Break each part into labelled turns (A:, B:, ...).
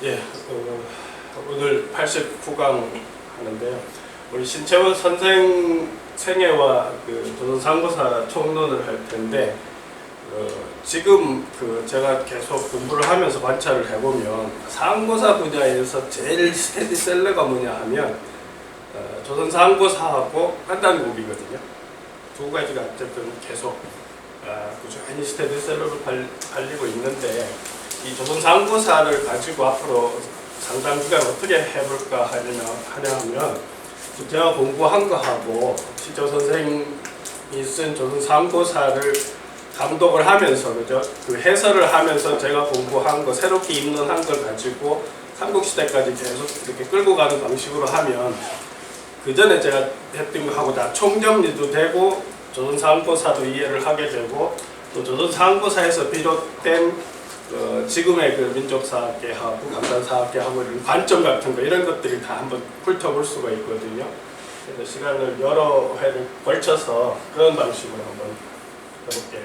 A: 예, 오늘 89강 하는데요. 우리 신채원 선생 생애와 그 조선상고사 총론을 할 텐데, 지금 제가 계속 공부를 하면서 관찰을 해보면 상고사 분야에서 제일 스테디셀러가 뭐냐 하면 조선상고사하고 한단국이거든요. 두 가지가 어쨌든 계속 꾸준히 스테디셀러로 발리고 있는데, 이 조선상고사를 가지고 앞으로 상당 기간 어떻게 해볼까 하면 제가 공부한 거하고 신채원 선생님이 쓴 조선상고사를 감독을 하면서, 그죠? 그 해설을 하면서 제가 공부한 거, 새롭게 입문한 걸 가지고 삼국시대까지 계속 이렇게 끌고 가는 방식으로 하면, 그 전에 제가 했던 거하고 다 총정리도 되고, 조선상고사도 이해를 하게 되고, 또 조선상고사에서 비롯된 지금의 그 민족사학계하고 강단사학계하고 이런 관점 같은 거, 이런 것들이 다 한번 훑어볼 수가 있거든요. 그래서 시간을 여러 회를 걸쳐서 그런 방식으로 한번 해볼게요.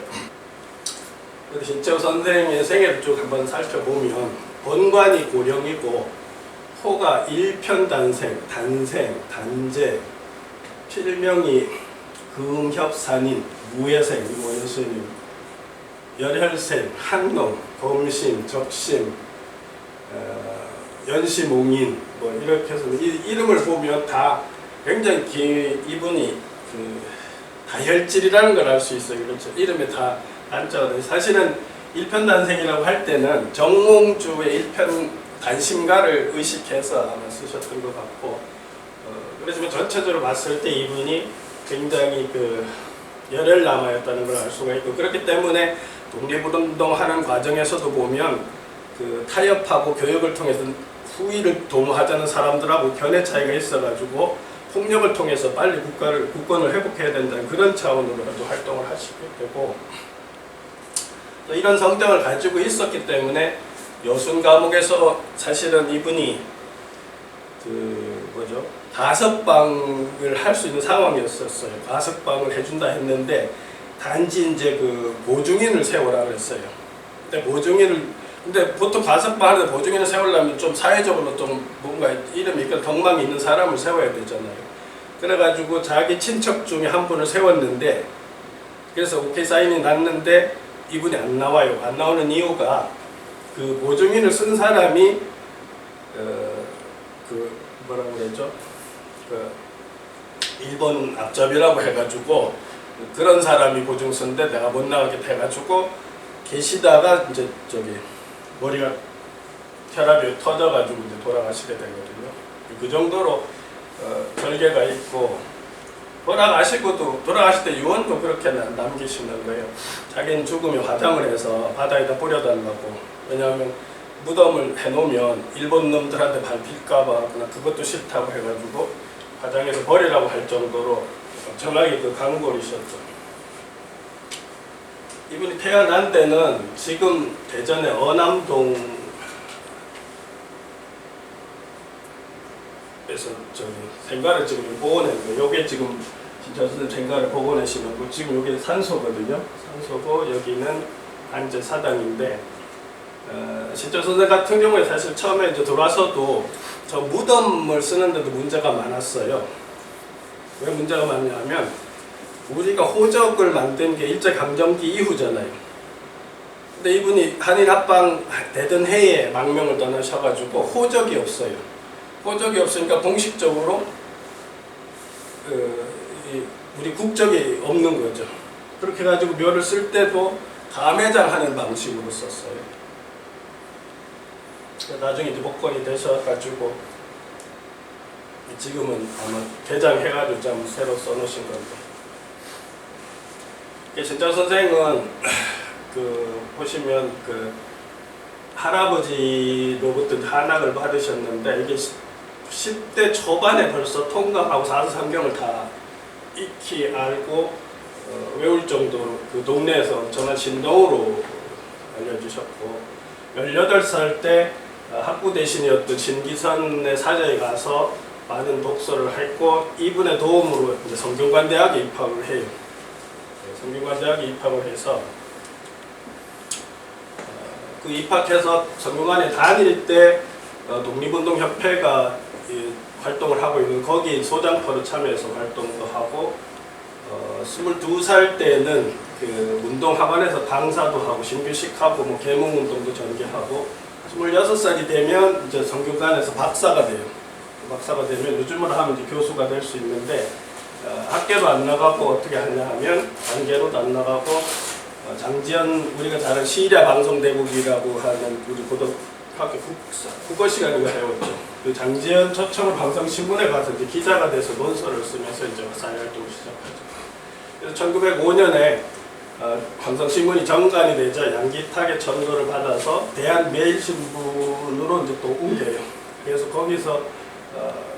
A: 신채원 선생의 생애를 쭉 한번 살펴보면, 본관이 고령이고 호가 일편단생, 단생, 단재, 필명이 금협산인, 무예생, 원수님, 열혈생, 한농, 범신, 적심, 연시몽인, 뭐 이렇게 해서 이름을 보면 다 굉장히 이분이 다혈질이라는 걸 알 수 있어요. 그렇죠? 이름에 다 단자가. 사실은 일편단생이라고 할 때는 정몽주의 일편 단심가를 의식해서 아마 쓰셨던 것 같고, 그렇지만 전체적으로 봤을 때 이분이 굉장히 열혈남아였다는 걸 알 수가 있고, 그렇기 때문에 독립운동하는 과정에서도 보면 타협하고 교육을 통해서 후위를 도모하자는 사람들하고 견해 차이가 있어가지고 폭력을 통해서 빨리 국권을 회복해야 된다는 그런 차원으로도 활동을 하시게 되고, 또 이런 성정을 가지고 있었기 때문에 여순 과목에서 사실은 이분이 가석방을 할 수 있는 상황이었었어요. 가석방을 해준다 했는데, 단지 이제 보증인을 세우라 그랬어요. 근데 보통 가석방 하는데 보증인을 세우려면 좀 사회적으로 좀 뭔가 이름이 있고 덕망이 있는 사람을 세워야 되잖아요. 그래가지고 자기 친척 중에 한 분을 세웠는데, 그래서 오케이 사인이 났는데 이분이 안 나와요. 안 나오는 이유가 그 보증인을 쓴 사람이 뭐라고 그러죠? 일본 앞잡이라고 해가지고 그런 사람이 보증 쓴데 내가 못 나가게 해가지고 계시다가 이제 머리가 혈압이 터져가지고 이제 돌아가시게 되거든요. 그 정도로 절개가 있고, 돌아가실 때 유언도 그렇게 남기시는 거예요. 자기는 죽으면 화장을 해서 바다에다 뿌려달라고. 왜냐하면 무덤을 해놓으면 일본 놈들한테 밟힐까봐 그것도 싫다고 해가지고 화장해서 버리라고 할 정도로 엄청나게 강골이셨죠. 이분이 태어난 데는 지금 대전의 어남동에서 생가를 지금 복원했는데, 요게 지금 진짜 생가를 복원하시는 거, 지금 요게 산소거든요. 산소고 여기는 안제 사당인데, 신채원 선생 같은 경우에 사실 처음에 이제 들어와서도 저 무덤을 쓰는데도 문제가 많았어요. 왜 문제가 많냐면, 우리가 호적을 만든 게 일제강점기 이후잖아요. 근데 이분이 한일 합방 되던 해에 망명을 떠나셔가지고 호적이 없어요. 호적이 없으니까 공식적으로 우리 국적이 없는 거죠. 그렇게 해가지고 묘를 쓸 때도 가매장하는 방식으로 썼어요. 나중에 이제 복권이 되셔가지고 지금은 아마 개장해가지고 좀 새로 써놓으신 건데, 신채원 선생은 보시면 할아버지로부터 한학을 받으셨는데, 이게 10대 초반에 벌써 통감하고 사서삼경을 다 익히 알고 외울 정도로 그 동네에서 엄청난 신동으로 알려주셨고, 18살 때 학부 대신이었던 진기선의 사저에 가서 많은 독서를 했고, 이분의 도움으로 이제 성균관대학에 입학을 해요. 성균관대학에 입학을 해서 그 입학해서 성균관에 다닐 때 독립운동협회가 활동을 하고 있는 거기 소장포로 참여해서 활동도 하고 22살 때는 그 운동학원에서 강사도 하고 신규식하고 뭐 계몽운동도 전개하고 26살이 되면 이제 성균관에서 박사가 돼요. 박사가 되면 요즘으로 하면 이제 교수가 될 수 있는데 학교도 안 나가고 어떻게 하냐 하면 단계로도 안 나가고 장지연 우리가 잘 아는 시리아 방송대국이라고 하는 우리 고등학교 국어 시간인가 배웠죠. 그 장지연 초청을 방송신문에 가서 이제 기자가 돼서 논설을 쓰면서 이제 사회활동을 시작하죠. 그래서 1905년에 방송신문이 정관이 되자 양기탁의 전도를 받아서 대한매일신문으로 이제 또 옮겨요. 그래서 거기서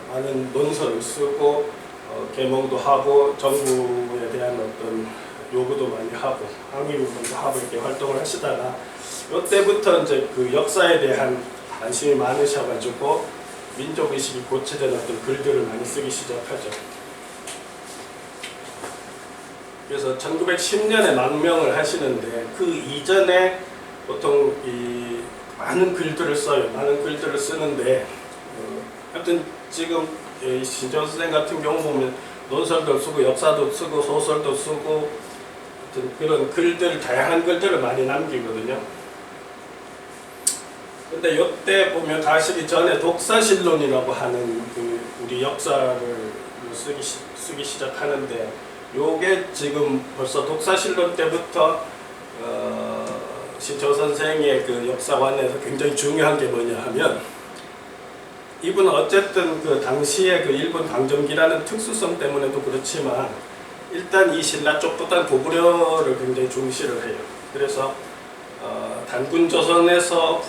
A: 많은 논설을 쓰고 계몽도 하고 정부에 대한 어떤 요구도 많이 하고 항일운동도 하고 이렇게 활동을 하시다가 이때부터 이제 그 역사에 대한 관심이 많으셔가지고 민족의식이 고취된 어떤 글들을 많이 쓰기 시작하죠. 그래서 1910년에 망명을 하시는데 그 이전에 보통 이 많은 글들을 써요. 많은 글들을 쓰는데 하여튼 지금 신재원 선생 같은 경우 보면 논설도 쓰고 역사도 쓰고 소설도 쓰고 그런 글들, 다양한 글들을 많이 남기거든요. 근데 이때 보면 가시기 전에 독사실론이라고 하는 그 우리 역사를 쓰기 시작하는데 요게 지금 벌써 독사실론 때부터 신재원 선생의 그 역사관에서 굉장히 중요한 게 뭐냐 하면 이분은 어쨌든 그 당시에 그 일본 강점기라는 특수성 때문에도 그렇지만 일단 이 신라 쪽보다는 고구려를 굉장히 중시를 해요. 그래서 단군조선에서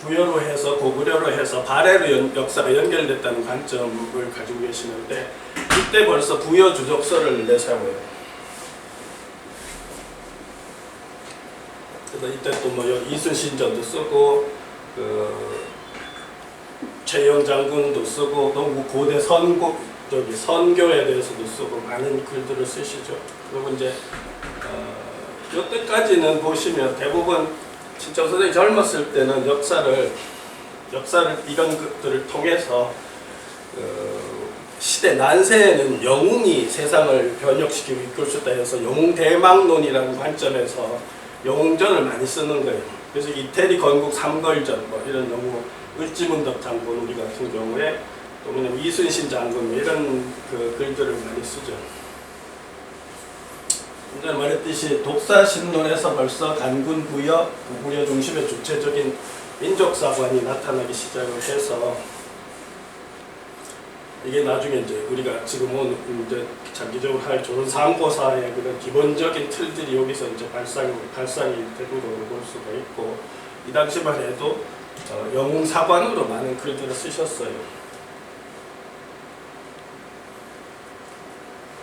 A: 부여로 해서 고구려로 해서 발해로 역사가 연결됐다는 관점을 가지고 계시는데 이때 벌써 부여 주적서를 내세워요. 그래서 이때 또 뭐 이순신전도 쓰고 최영 장군도 쓰고 또 고대 선교에 대해서도 쓰고 많은 글들을 쓰시죠. 그리고 이제 이때까지는 보시면 대부분 신재원 선생님이 젊었을 때는 역사를 이런 것들을 통해서 시대 난세에는 영웅이 세상을 변혁시키고 이끌 수 있다 해서 영웅대망론이라는 관점에서 영웅전을 많이 쓰는 거예요. 그래서 이태리 건국 삼걸전 뭐 이런 영웅 을지문덕 장군 우리 같은 경우에 또 그냥 이순신 장군 이런 그 글들을 많이 쓰죠. 먼저 말했듯이 독사신론에서 벌써 단군 부여, 고구려 중심의 주체적인 민족사관이 나타나기 시작을 해서 이게 나중에 이제 우리가 지금 이제 장기적으로 할 조선상고사의 그런 기본적인 틀들이 여기서 이제 발상이 되도록 볼 수가 있고 이 당시만 해도 영웅사관으로 많은 글들을 쓰셨어요.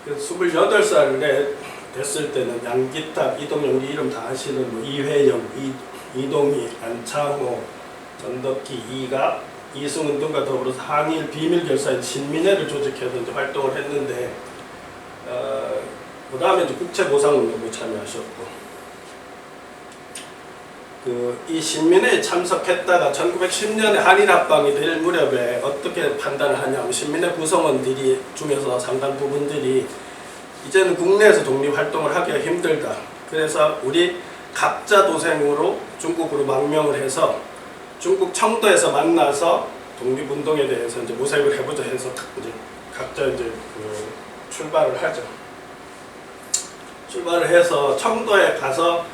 A: 그래서 28살에 됐을 때는 양기탁, 이동영 우리 이름 다 아시는 뭐 이회영, 이동희, 안창호, 전덕기, 이가, 이승훈 등과 더불어서 항일 비밀결사인 신민회를 조직해서 이제 활동을 했는데 그 다음에 이제 국채보상운동에 참여하셨고 이 신민회에 참석했다가 1910년에 한일합방이 될 무렵에 어떻게 판단을 하냐면 신민회 구성원들이 중에서 상당 부분들이 이제는 국내에서 독립활동을 하기가 힘들다. 그래서 우리 각자 도생으로 중국으로 망명을 해서 중국 청도에서 만나서 독립운동에 대해서 이제 모색을 해보자 해서 이제 각자 이제 출발을 하죠. 출발을 해서 청도에 가서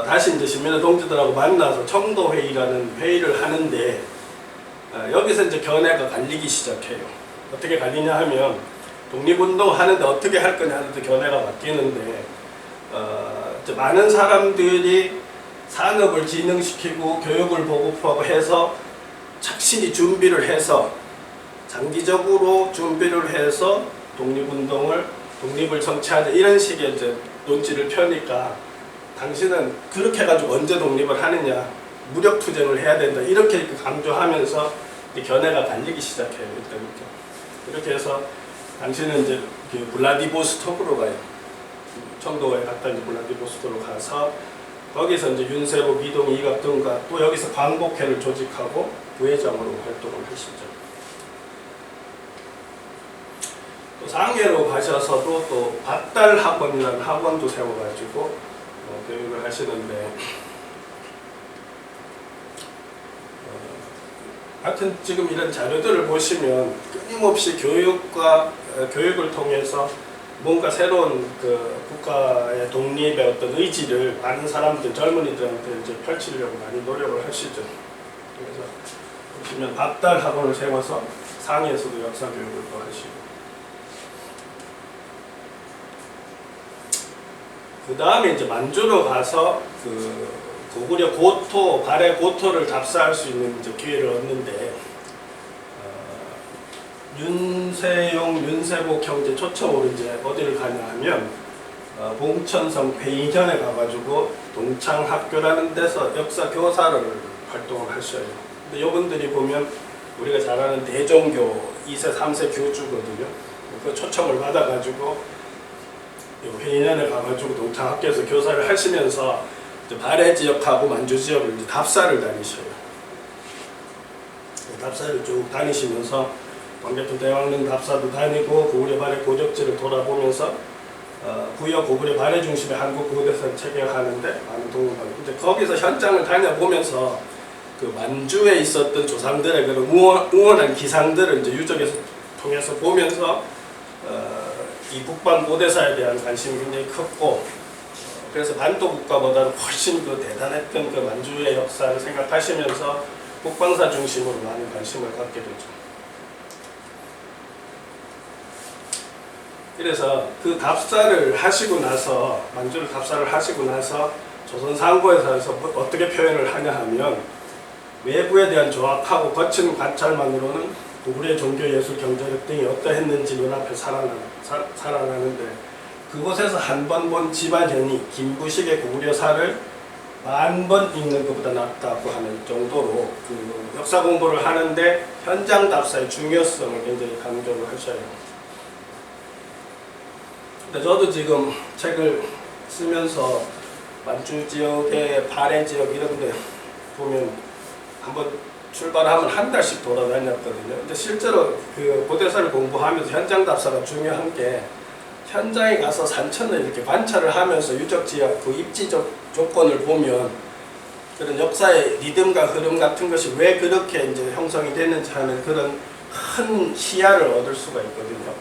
A: 다시 이제 신민회 동지들하고 만나서 청도회의라는 회의를 하는데 여기서 이제 견해가 갈리기 시작해요. 어떻게 갈리냐 하면 독립운동 하는데 어떻게 할 거냐 하는데 견해가 바뀌는데 이제 많은 사람들이 산업을 진흥시키고 교육을 보급하고 해서 착실히 준비를 해서 장기적으로 준비를 해서 독립을 성취하자 이런 식의 이제 논지를 펴니까 당신은 그렇게 해가지고 언제 독립을 하느냐 무력투쟁을 해야 된다 이렇게 강조하면서 견해가 갈리기 시작해요. 이때부터. 이렇게 해서 당신은 이제 블라디보스톡으로 가요. 청도에 갔다 이제 블라디보스톡으로 가서 거기서 이제 윤세복, 이동, 이갑 등과 또 여기서 광복회를 조직하고 부회장으로 활동을 하시죠. 또 상해로 가셔서도 또 밭달 학원이라는 학원도 세워가지고 교육을 하시는데, 하여튼 지금 이런 자료들을 보시면 끊임없이 교육을 통해서 뭔가 새로운 그 국가의 독립의 어떤 의지를 많은 사람들, 젊은이들한테 이제 펼치려고 많이 노력을 하시죠. 그래서 보시면 밭달 학원을 세워서 상해에서도 역사 교육을 또 하시고, 그 다음에 이제 만주로 가서 그 고구려 고토, 발해 고토를 답사할 수 있는 이제 기회를 얻는데, 윤세용, 윤세복 형제 초청으로 이제 어디를 가냐 하면 봉천성 회인현에 가가지고 동창학교라는 데서 역사 교사를 활동을 하셔요. 근데 이분들이 보면 우리가 잘 아는 대종교 2세, 3세 교주거든요. 그 초청을 받아가지고 회인현에 가가지고 동창학교에서 교사를 하시면서 발해 지역하고 만주 지역을 이제 답사를 다니셔요. 답사를 쭉 다니시면서 광개토 대왕릉 답사도 다니고 고구려 발해 고적지를 돌아보면서 부여 고구려 발해 중심의 한국 고대사를 체계하는데 많은 도움을 받고, 이제 거기서 현장을 다녀보면서 그 만주에 있었던 조상들의 그런 우원한 기상들을 이제 유적에서 통해서 보면서 이 북방 고대사에 대한 관심이 굉장히 컸고, 그래서 반도 국가보다는 훨씬 그 대단했던 그 만주의 역사를 생각하시면서 북방사 중심으로 많은 관심을 갖게 되죠. 그래서 그 답사를 하시고 나서, 만주를 답사를 하시고 나서 조선상고에서 어떻게 표현을 하냐 하면, 외부에 대한 조악하고 거친 관찰만으로는 고구려의 종교, 예술, 경제력 등이 어떠했는지 눈앞에 살아나는데, 그곳에서 한 번 본 집안현이 김부식의 고구려사를 10,000번 읽는 것보다 낫다고 하는 정도로 그 역사 공부를 하는데 현장 답사의 중요성을 굉장히 강조를 하셔요. 저도 지금 책을 쓰면서 만주 지역의 발해 지역 이런 데 보면 한번 출발하면 한 달씩 돌아다녔거든요. 근데 실제로 그 고대사를 공부하면서 현장 답사가 중요한 게, 현장에 가서 산천을 이렇게 관찰을 하면서 유적 지역 그 입지적 조건을 보면 그런 역사의 리듬과 흐름 같은 것이 왜 그렇게 이제 형성이 됐는지 하는 그런 큰 시야를 얻을 수가 있거든요.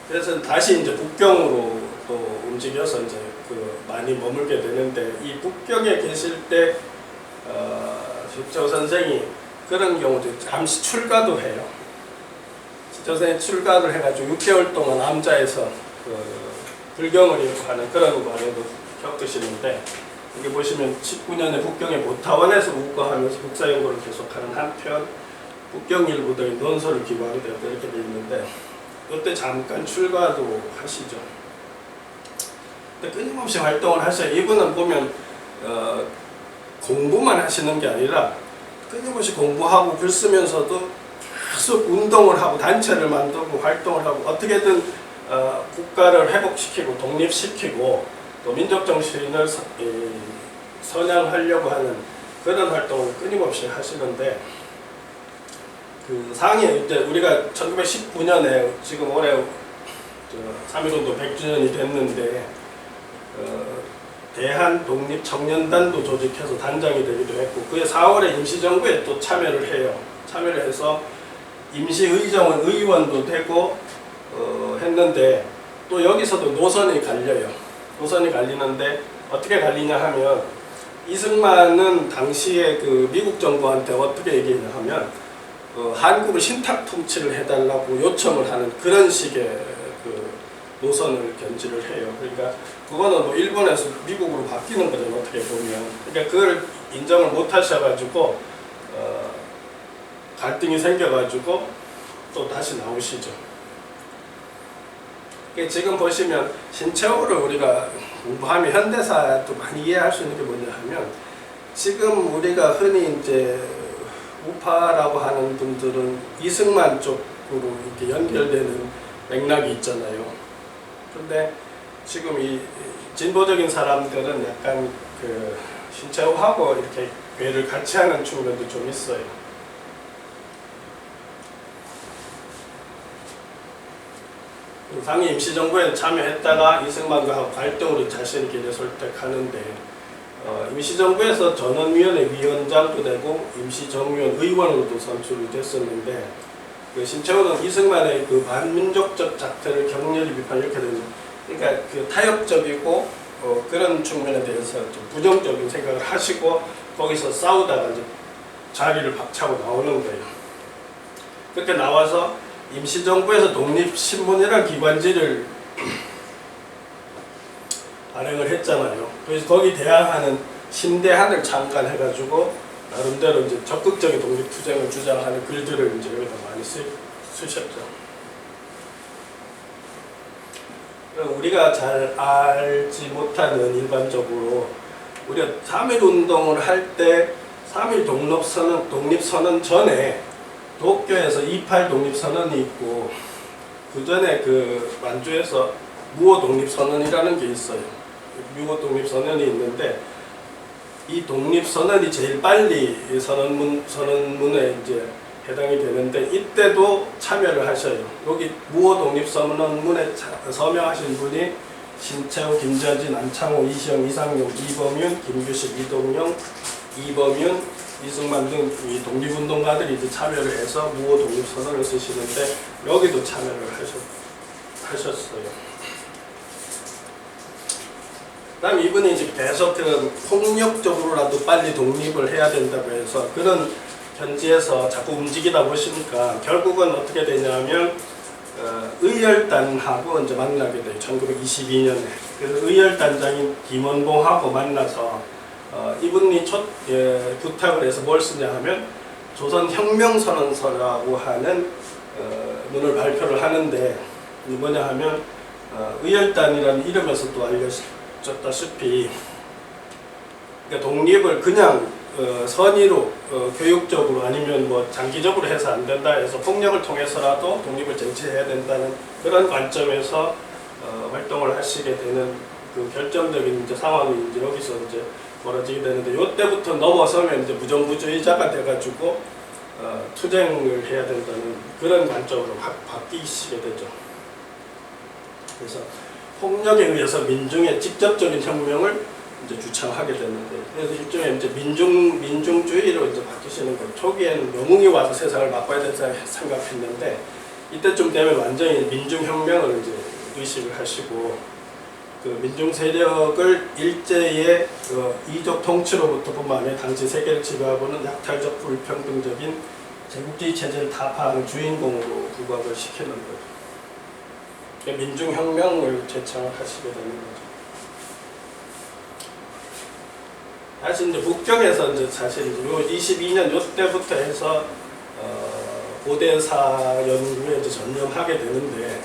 A: 그래서 다시 이제 북경으로 또 움직여서 이제 그 많이 머물게 되는데, 이 북경에 계실 때 저 선생이 그런 경우도 잠시 출가도 해요. 저 선생이 출가를 해가지고 6개월 동안 암자에서 그 불경을 하는 그런 과정도 겪으시는데, 여기 보시면 19년에 북경의 모타원에서 묵과하면서 국사연구를 계속하는 한편 북경일보들의 논설을 기고하게 되었다 이렇게 되어 있는데, 이때 잠깐 출가도 하시죠. 근데 끊임없이 활동을 하셔요. 이분은 보면 공부만 하시는 게 아니라 끊임없이 공부하고 글 쓰면서도 계속 운동을 하고 단체를 만들고 활동을 하고 어떻게든 국가를 회복시키고 독립시키고 또 민족정신을 선양하려고 하는 그런 활동을 끊임없이 하시는데, 그 상해 이제 우리가 1919년에 지금 올해 3.1운동 100주년이 됐는데 대한 독립 청년단도 조직해서 단장이 되기도 했고, 그해 4월에 임시정부에 또 참여를 해요. 참여를 해서 임시의정원 의원도 되고 했는데, 또 여기서도 노선이 갈려요. 노선이 갈리는데 어떻게 갈리냐 하면, 이승만은 당시에 그 미국 정부한테 어떻게 얘기했냐 하면 한국을 신탁 통치를 해달라고 요청을 하는 그런 식의 그 노선을 견지를 해요. 그러니까 그거는 뭐 일본에서 미국으로 바뀌는 거죠, 어떻게 보면. 그러니까 그걸 인정을 못 하셔가지고 갈등이 생겨가지고 또 다시 나오시죠. 그러니까 지금 보시면 신체호를 우리가 공부하면 현대사도 많이 이해할 수 있는 게 뭐냐 하면, 지금 우리가 흔히 이제 우파라고 하는 분들은 이승만 쪽으로 이렇게 연결되는 맥락이 있잖아요. 근데 지금 이 진보적인 사람들은 약간 그 신체호하고 이렇게 괴를 같이 하는 측면도 좀 있어요. 상위 임시정부에 참여했다가 이승만과 갈등으로 자신의 길을 선택하는데 임시정부에서 전원위원회 위원장도 되고 임시정의원 의원으로도 선출이 됐었는데 그 신채호는 이승만의 그 반민족적 작태를 격렬히 비판 이렇게 되죠. 그러니까 그 타협적이고 그런 측면에 대해서 좀 부정적인 생각을 하시고 거기서 싸우다가 이제 자리를 박차고 나오는 거예요. 그렇게 나와서 임시정부에서 독립신문이라는 기관지를 발행을 했잖아요. 그래서 거기 대항하는 신대한을 창간해가지고 나름대로 이제 적극적인 독립투쟁을 주장하는 글들을 이제 여기다 많이 쓰셨죠. 우리가 잘 알지 못하는 일반적으로 우리가 3.1운동을 할 때 3.1 독립선언 전에 도쿄에서 2.8 독립선언이 있고 그 전에 그 만주에서 무호 독립선언이라는 게 있어요. 무호 독립선언이 있는데 이 독립선언이 제일 빨리 선언문에 이제 해당이 되는데 이때도 참여를 하셔요. 여기 무호 독립선언문에 서명하신 분이 신채호, 김자진, 안창호, 이시영, 이상용, 이범윤, 김규식, 이동영, 이범윤, 이승만 등 이 독립운동가들이 이제 참여를 해서 무호 독립선언을 쓰시는데 여기도 참여를 하셨어요. 그다음 이분이 이제 계속 그런 폭력적으로라도 빨리 독립을 해야 된다고 해서 그런 현지에서 자꾸 움직이다 보시니까 결국은 어떻게 되냐면 의열단하고 이제 만나게 돼요. 1922년에. 그래서 의열단장인 김원봉하고 만나서 이분이 첫 부탁을 해서 뭘 쓰냐 하면 조선혁명선언서라고 하는 문을 발표를 하는데 뭐냐 하면 의열단이라는 이름에서도 알려졌다시피 그러니까 독립을 그냥 선의로 교육적으로 아니면 뭐 장기적으로 해서 안 된다 해서 폭력을 통해서라도 독립을 쟁취해야 된다는 그런 관점에서 활동을 하시게 되는 그 결정적인 이제 상황이 이제 여기서 이제 벌어지게 되는데 이때부터 넘어서면 이제 무정부주의자가 돼가지고 투쟁을 해야 된다는 그런 관점으로 바뀌시게 되죠. 그래서 폭력에 의해서 민중의 직접적인 혁명을 이제 주창하게 되는데 그래서 일종의 이제 민중주의로 이제 바뀌시는 거예요. 초기에는 영웅이 와서 세상을 바꿔야 된다 생각했는데 이때쯤 되면 완전히 민중혁명을 이제 의식을 하시고 그 민중 세력을 일제의 이족 통치로부터 뿐만 아니라 당시 세계를 지배하고는 약탈적 불평등적인 제국주의 체제를 타파하는 주인공으로 부각을 시키는 거죠. 그러니까 민중혁명을 제창을 하시게 되는 거죠. 다시 이제 북경에서 이제 사실 요 22년 요때부터 해서 고대사 연구에 이제 전념하게 되는데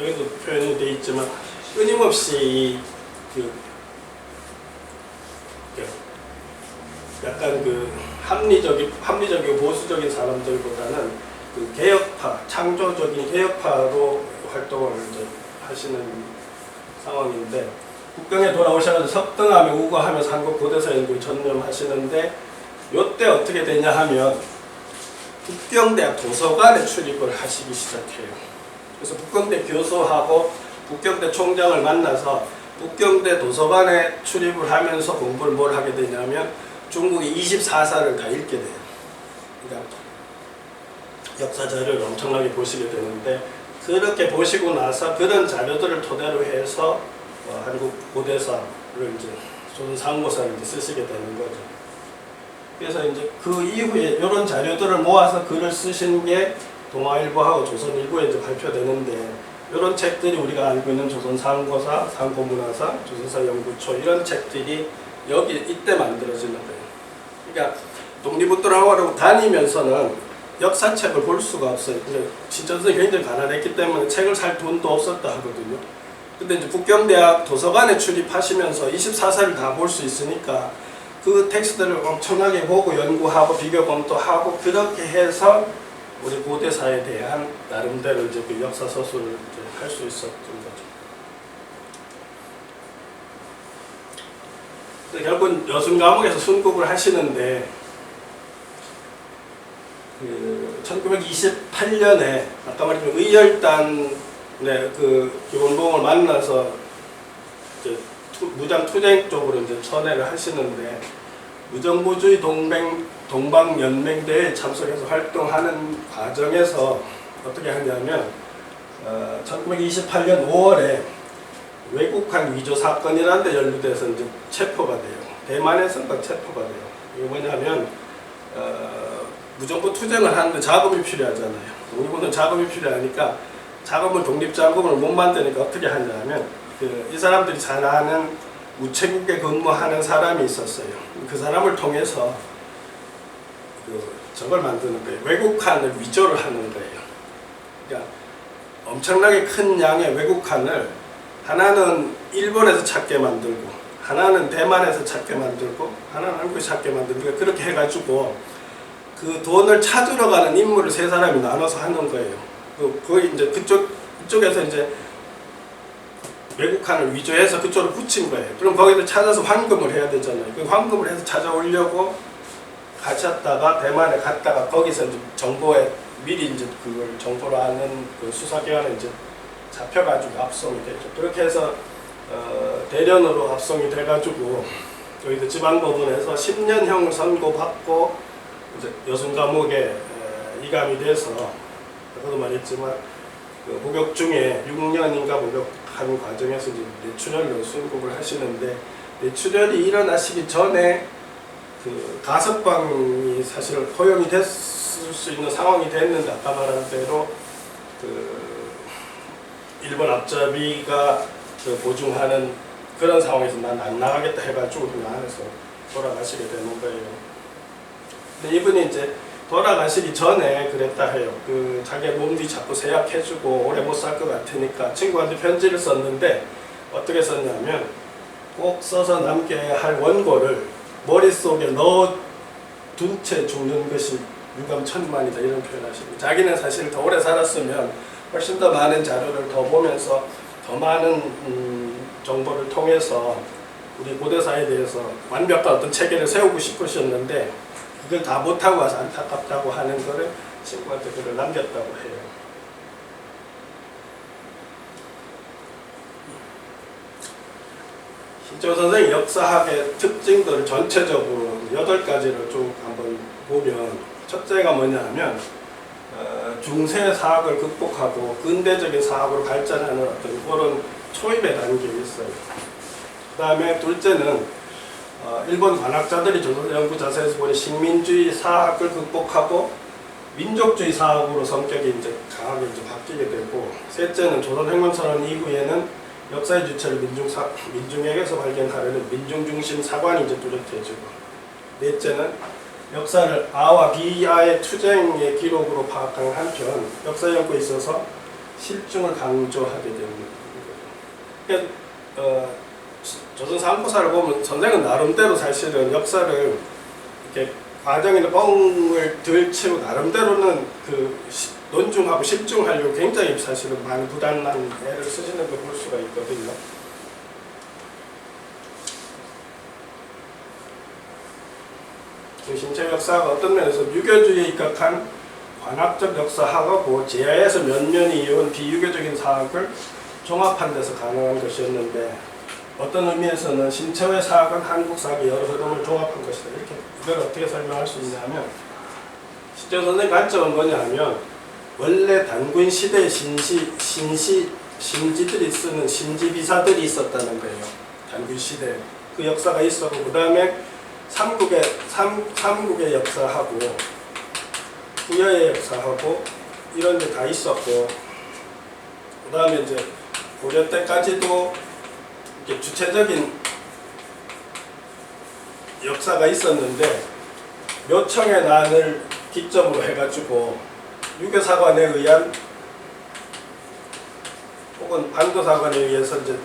A: 여기도 표현이 되어 있지만 끊임없이 약간 그 합리적이고 보수적인 사람들보다는 그 개혁파, 창조적인 개혁파로 활동을 이제 하시는 상황인데 북경에 돌아오셔서 석등하며 우거하면서 한국 고대사 연구에 전념하시는데 이때 어떻게 되냐 하면 북경대학 도서관에 출입을 하시기 시작해요. 그래서 북경대 교수하고 북경대 총장을 만나서 북경대 도서관에 출입을 하면서 공부를 뭘 하게 되냐면 중국의 24사를 다 읽게 돼요. 그러니까 역사 자료를 엄청나게 보시게 되는데 그렇게 보시고 나서 그런 자료들을 토대로 해서 한국 고대사를 이제 조선상고사를 이제 쓰시게 되는 거죠. 그래서 이제 그 이후에 이런 자료들을 모아서 글을 쓰신 게 동아일보하고 조선일보에 이제 발표되는데 이런 책들이 우리가 알고 있는 조선상고사, 상고문화사, 조선사연구초 이런 책들이 이때 만들어지는 거예요. 그러니까 독립운동을 하고 다니면서는 역사책을 볼 수가 없어요. 신천선생이 굉장히 가난했기 때문에 책을 살 돈도 없었다 하거든요. 근데 이제 북경대학 도서관에 출입하시면서 24사를 다 볼 수 있으니까 그 텍스트를 엄청나게 보고 연구하고 비교 검토하고 그렇게 해서 우리 고대사에 대한 나름대로 이제 그 역사 서술을 할 수 있었던 거죠. 결국은 여순 감옥에서 순국을 하시는데 1928년에 아까 말했던 의열단의 그 기본봉을 만나서 이제 무장 투쟁 쪽으로 이제 선회를 하시는데 무정부주의 동방연맹대회에 참석해서 활동하는 과정에서 어떻게 하냐면 1928년 5월에 외국한 위조 사건이라는 데 연루돼서 이제 체포가 돼요. 대만에서는 체포가 돼요. 이게 뭐냐면 무정부 투쟁을 하는데 자금이 필요하잖아요. 독립운동 자금이 필요하니까 독립자금을 못 만드니까 어떻게 하냐면 이 사람들이 잘 아는 우체국에 근무하는 사람이 있었어요. 그 사람을 통해서 저걸 만드는 거예요. 외국칸을 위조를 하는 거예요. 그러니까 엄청나게 큰 양의 외국칸을 하나는 일본에서 찾게 만들고 하나는 대만에서 찾게 만들고 하나는 한국에서 찾게 만들고 그렇게 해가지고 그 돈을 찾으러 가는 임무를 세 사람이 나눠서 하는 거예요. 거의 이제 그쪽에서 이제 외국칸을 위조해서 그쪽으로 붙인 거예요. 그럼 거기서 찾아서 환금을 해야 되잖아요. 그 환금을 해서 찾아오려고 가셨다가 대만에 갔다가 거기서 이제 정보에 미리 이제 그걸 정보를 아는 그 수사기관에 이제 잡혀가지고 압송이 됐죠. 그렇게 해서 대련으로 압송이 돼가지고 저희도 지방법원에서 10년형을 선고받고 이제 여순 감옥에 이감이 돼서 아까도 말했지만 그 복역 중에 6년인가 복역한 과정에서 이제 뇌출혈로 순국을 하시는데 뇌출혈이 일어나시기 전에 그 가석방이 사실 허용이 됐을 수 있는 상황이 됐는데 아까 말한 대로 그 일본 앞잡이가 그 보증하는 그런 상황에서 난 안 나가겠다 해가지고 그냥 안에서 돌아가시게 되는 거예요. 근데 이분이 이제 돌아가시기 전에 그랬다 해요. 그 자기 몸이 자꾸 세약해주고 오래 못 살 것 같으니까 친구한테 편지를 썼는데 어떻게 썼냐면 꼭 써서 남겨야 할 원고를 머릿속에 넣어둔 채 죽는 것이 유감천만이다 이런 표현하시고 자기는 사실 더 오래 살았으면 훨씬 더 많은 자료를 더 보면서 더 많은 정보를 통해서 우리 고대사에 대해서 완벽한 어떤 체계를 세우고 싶으셨는데 그걸 다 못하고 와서 안타깝다고 하는 거를 친구한테 글을 남겼다고 해요. 신재호 선생의 역사학의 특징들을 전체적으로 8가지를 쭉 한번 보면 첫째가 뭐냐 하면 중세 사학을 극복하고 근대적인 사학으로 발전하는 어떤 그런 초입의 단계에 있어요. 그 다음에 둘째는 일본 관학자들이 조선 연구 자세에서 보니 식민주의 사학을 극복하고 민족주의 사학으로 성격이 이제 강하게 이제 바뀌게 되고 셋째는 조선 혁명선언 이후에는 역사의 주체를 민중에게서 발견하려는 민중중심 사관이 이제 뚜렷해지고 넷째는 역사를 아와 비아의 투쟁의 기록으로 파악하는 한편 역사 연구에 있어서 실증을 강조하게 되는 거예요. 그러니까 조선 상고사를 보면 선생은 나름대로 사실은 역사를 이렇게 과정이나 뻥을 들치고 나름대로는 그 논중하고 실증하려고 굉장히 사실은 많이 부단한 애를 쓰시는 걸 볼 수가 있거든요. 신체 역사가 어떤 면에서 유교주의에 입각한 관학적 역사학하고 제야에서 면면이 이어온 비유교적인 사학을 종합한 데서 가능한 것이었는데 어떤 의미에서는 신체의 사학은 한국 사학의 여러 흐름을 종합한 것이다. 이렇게 이걸 어떻게 설명할 수 있냐면 신재호 선생의 관점은 뭐냐면 원래 단군 시대의 신지들이 쓰는 신지비사들이 있었다는 거예요. 단군 시대 그 역사가 있었고 그 다음에 삼국의 역사하고 부여의 역사하고 이런 게 다 있었고 그 다음에 이제 고려 때까지도 이렇게 주체적인 역사가 있었는데 묘청의 난을 기점으로 해가지고 유교사관에 의한 혹은 반도사관에 의해서 이제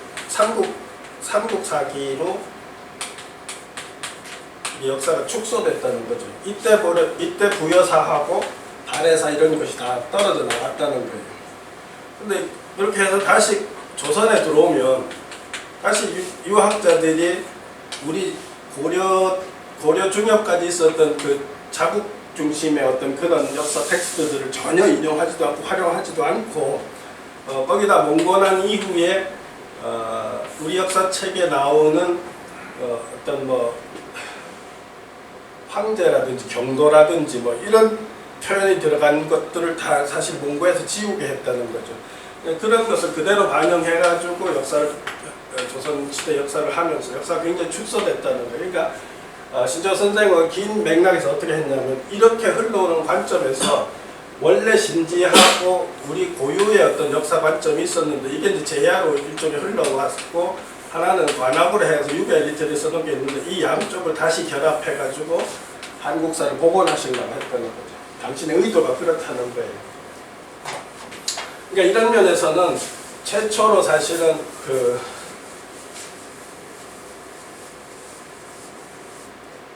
A: 삼국사기로 역사가 축소됐다는 거죠. 이때 부여사하고 발해사 이런 것이 다 떨어져 나갔다는 거예요. 근데 이렇게 해서 다시 조선에 들어오면 다시 유학자들이 우리 고려 중엽까지 있었던 그 자국 중심의 어떤 그런 역사 텍스트들을 전혀 인용하지도 않고 활용하지도 않고 거기다 몽고난 이후에 우리 역사책에 나오는 어떤 뭐 황제라든지 경도라든지 뭐 이런 표현이 들어간 것들을 다 사실 몽고에서 지우게 했다는 거죠. 그런 것을 그대로 반영해가지고 역사를 조선시대 역사를 하면서 역사가 굉장히 축소됐다는 거예요. 그러니까 신조 선생은 긴 맥락에서 어떻게 했냐면 이렇게 흘러오는 관점에서 원래 신지하고 우리 고유의 어떤 역사 관점이 있었는데 이게 이제 제야로 일종의 흘러왔고 하나는 관학으로 해서 유배 리터리 써놓은 게 있는데 이 양쪽을 다시 결합해가지고 한국사를 복원하시려고 했다는 거죠. 당신의 의도가 그렇다는 거예요. 그러니까 이런 면에서는 최초로 사실은 그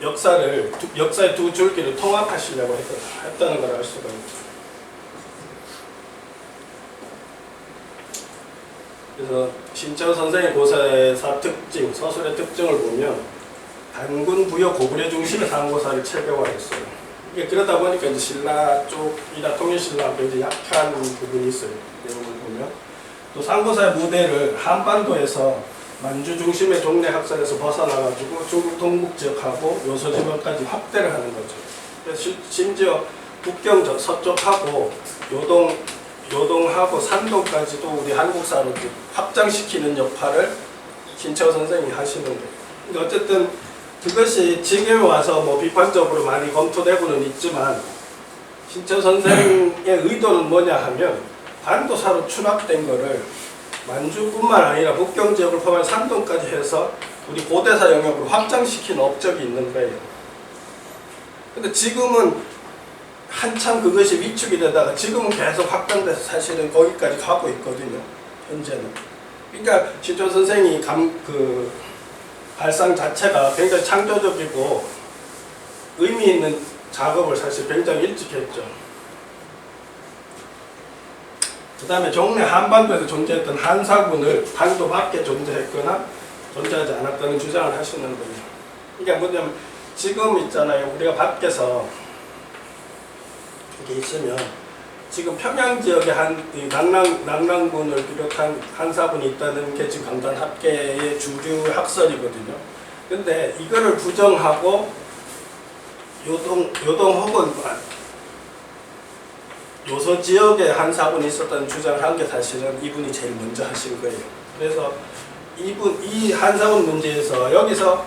A: 역사의 두 줄기를 통합하시려고 했다는 걸 알 수가 있죠. 그래서 신채호 선생의 고사의 특징, 서술의 특징을 보면 단군 부여 고구려 중심의 상고사를 체계화했어요. 이게 그러다 보니까 이제 신라 쪽이나 통일신라 굉장히 약한 부분이 있어요. 내용을 보면 또 상고사의 무대를 한반도에서 만주 중심의 종래 학설에서 벗어나가지고 중국 동북 지역하고 요소지방까지 확대를 하는 거죠. 그래서 심지어 북경 서쪽하고 요동하고 산동까지도 우리 한국사로 확장시키는 역할을 신채호 선생님이 하시는 거예요. 근데 어쨌든 그것이 지금 와서 뭐 비판적으로 많이 검토되고는 있지만 신채호 선생의 의도는 뭐냐 하면 반도사로 추락된 거를 만주뿐만 아니라 북경 지역을 포함한 산동까지 해서 우리 고대사 영역으로 확장시킨 업적이 있는 거예요. 근데 지금은 한참 그것이 위축이 되다가 지금은 계속 확장돼서 사실은 거기까지 가고 있거든요. 현재는. 그러니까 신채호 선생이 그 발상 자체가 굉장히 창조적이고 의미 있는 작업을 사실 굉장히 일찍 했죠. 그 다음에 종래 한반도에서 존재했던 한사군을 반도 밖에 존재했거나 존재하지 않았다는 주장을 하시는 거예요. 그러니까 뭐냐면 지금 있잖아요. 우리가 밖에서 이렇게 있으면 지금 평양 지역에 낙랑군을 비롯한 한사군이 있다는 게 지금 강단 합계의 주류 학설이거든요. 근데 이거를 부정하고 요동 혹은 요소 지역에 한사군이 있었다는 주장을 한 게 사실은 이분이 제일 먼저 하신 거예요. 그래서 이 한사군 문제에서 여기서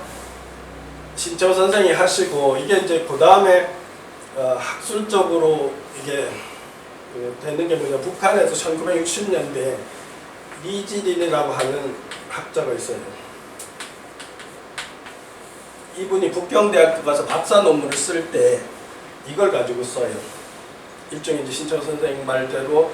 A: 신채호 선생이 하시고 이게 이제 그 다음에 학술적으로 이게 되는 게 뭐냐, 북한에서 1960년대 리지린이라고 하는 학자가 있어요. 이분이 북경대학교 가서 박사 논문을 쓸 때 이걸 가지고 써요. 일종의 이제 신채호 선생님 말대로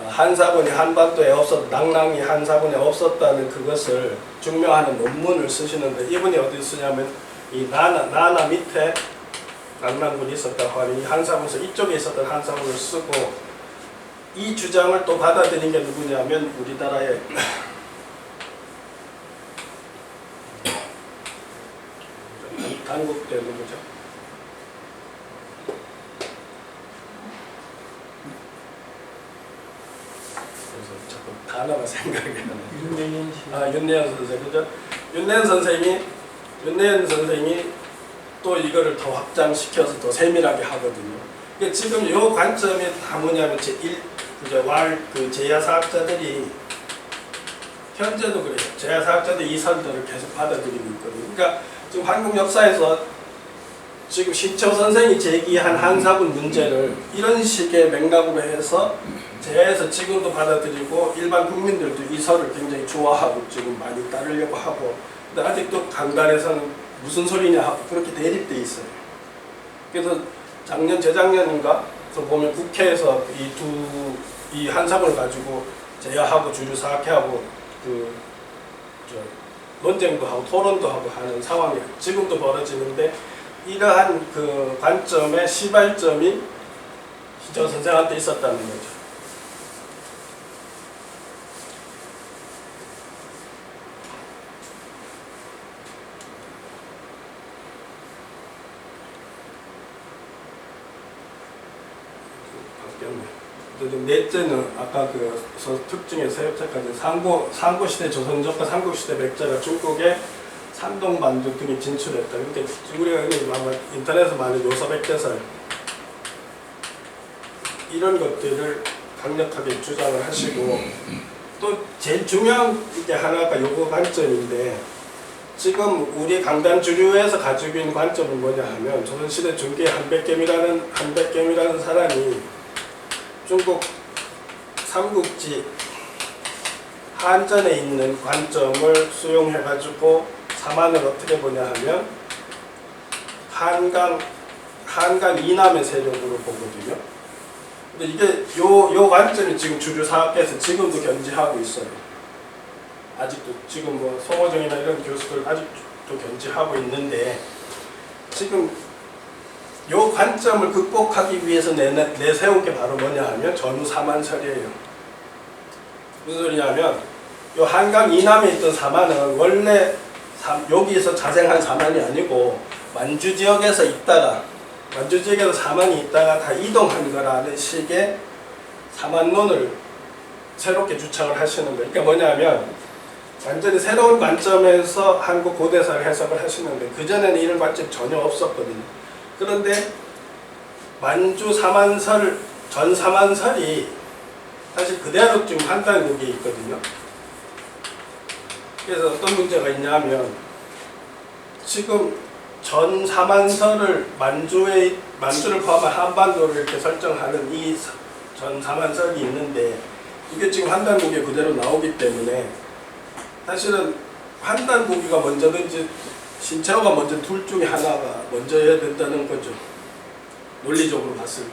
A: 한사군이 한반도에 낙랑이 한사군에 없었다는 그것을 증명하는 논문을 쓰시는데 이분이 어디 쓰냐면 이 나나 밑에 낙랑군이 있었다고 하니 이 한사군에서 이쪽에 있었던 한사군을 쓰고 이 주장을 또 받아들인 게 누구냐면 우리나라의 단국대 누구죠? 그래서 자꾸 단어가 생각이 안 나요. 윤내현 선생, 그죠? 윤내현 선생이 또 이거를 더 확장시켜서 더 세밀하게 하거든요. 그러니까 지금 이 관점이 다 뭐냐면 그 제야사학자들이 현재도 그래요. 제야사학자들이 이 선들을 계속 받아들이고 있거든요. 그러니까 지금 한국 역사에서 지금 신채호 선생이 제기한 한사군 문제를 이런 식의 맥락으로 해서 제야에서 지금도 받아들이고 일반 국민들도 이 설을 굉장히 좋아하고 지금 많이 따르려고 하고 근데 아직도 강단에서는 무슨 소리냐 하고 그렇게 대립돼 있어요. 그래서 재작년인가 보면 국회에서 이 한사군을 가지고 제야하고 주류사학회하고 논쟁도 하고 토론도 하고 하는 상황이 지금도 벌어지는데 이러한 그 관점의 시발점이 신채호 선생한테 있었다는 거죠. 넷째는 아까 그 특징의 세협체까지 상고시대 조선족과 삼국시대 백제가 중국의 산동 반도 등에 진출했다. 그러니까 우리가 아마 인터넷에서 많은 요서백제설 이런 것들을 강력하게 주장을 하시고, 또 제일 중요한 게 하나가 요거 관점인데, 지금 우리 강단 주류에서 가지고 있는 관점은 뭐냐 하면, 조선시대 중기의 한백겸이라는 사람이 중국 삼국지 한전에 있는 관점을 수용해가지고 사만을 어떻게 보냐 하면 한강 이남의 세력으로 보거든요. 근데 이게 요 관점이 지금 주류 사학계에서 지금도 견지하고 있어요. 아직도 지금 뭐 송호정이나 이런 교수들 아직도 견지하고 있는데, 지금 요 관점을 극복하기 위해서 내세운 게 바로 뭐냐 하면 전후 사만설이에요. 무슨 소리냐면, 요 한강 이남에 있던 사만은 원래 여기서 자생한 사만이 아니고 만주 지역에서 사만이 있다가 다 이동한 거라는 식의 사만론을 새롭게 주창을 하시는 거예요. 그러니까 뭐냐면 완전히 새로운 관점에서 한국 고대사를 해석을 하시는데, 그전에는 이런 관점이 전혀 없었거든요. 그런데 만주 사만설, 전 사만설이 사실 그대로 지금 한단국에 있거든요. 그래서 어떤 문제가 있냐면, 지금 전 사만설을 만주를 포함한 한반도를 이렇게 설정하는 이 전 사만설이 있는데, 이게 지금 한단국에 그대로 나오기 때문에 사실은 한단국이가 먼저든지 신채호가 먼저 둘 중에 하나가 먼저여야 된다는 거죠. 논리적으로 봤을 때.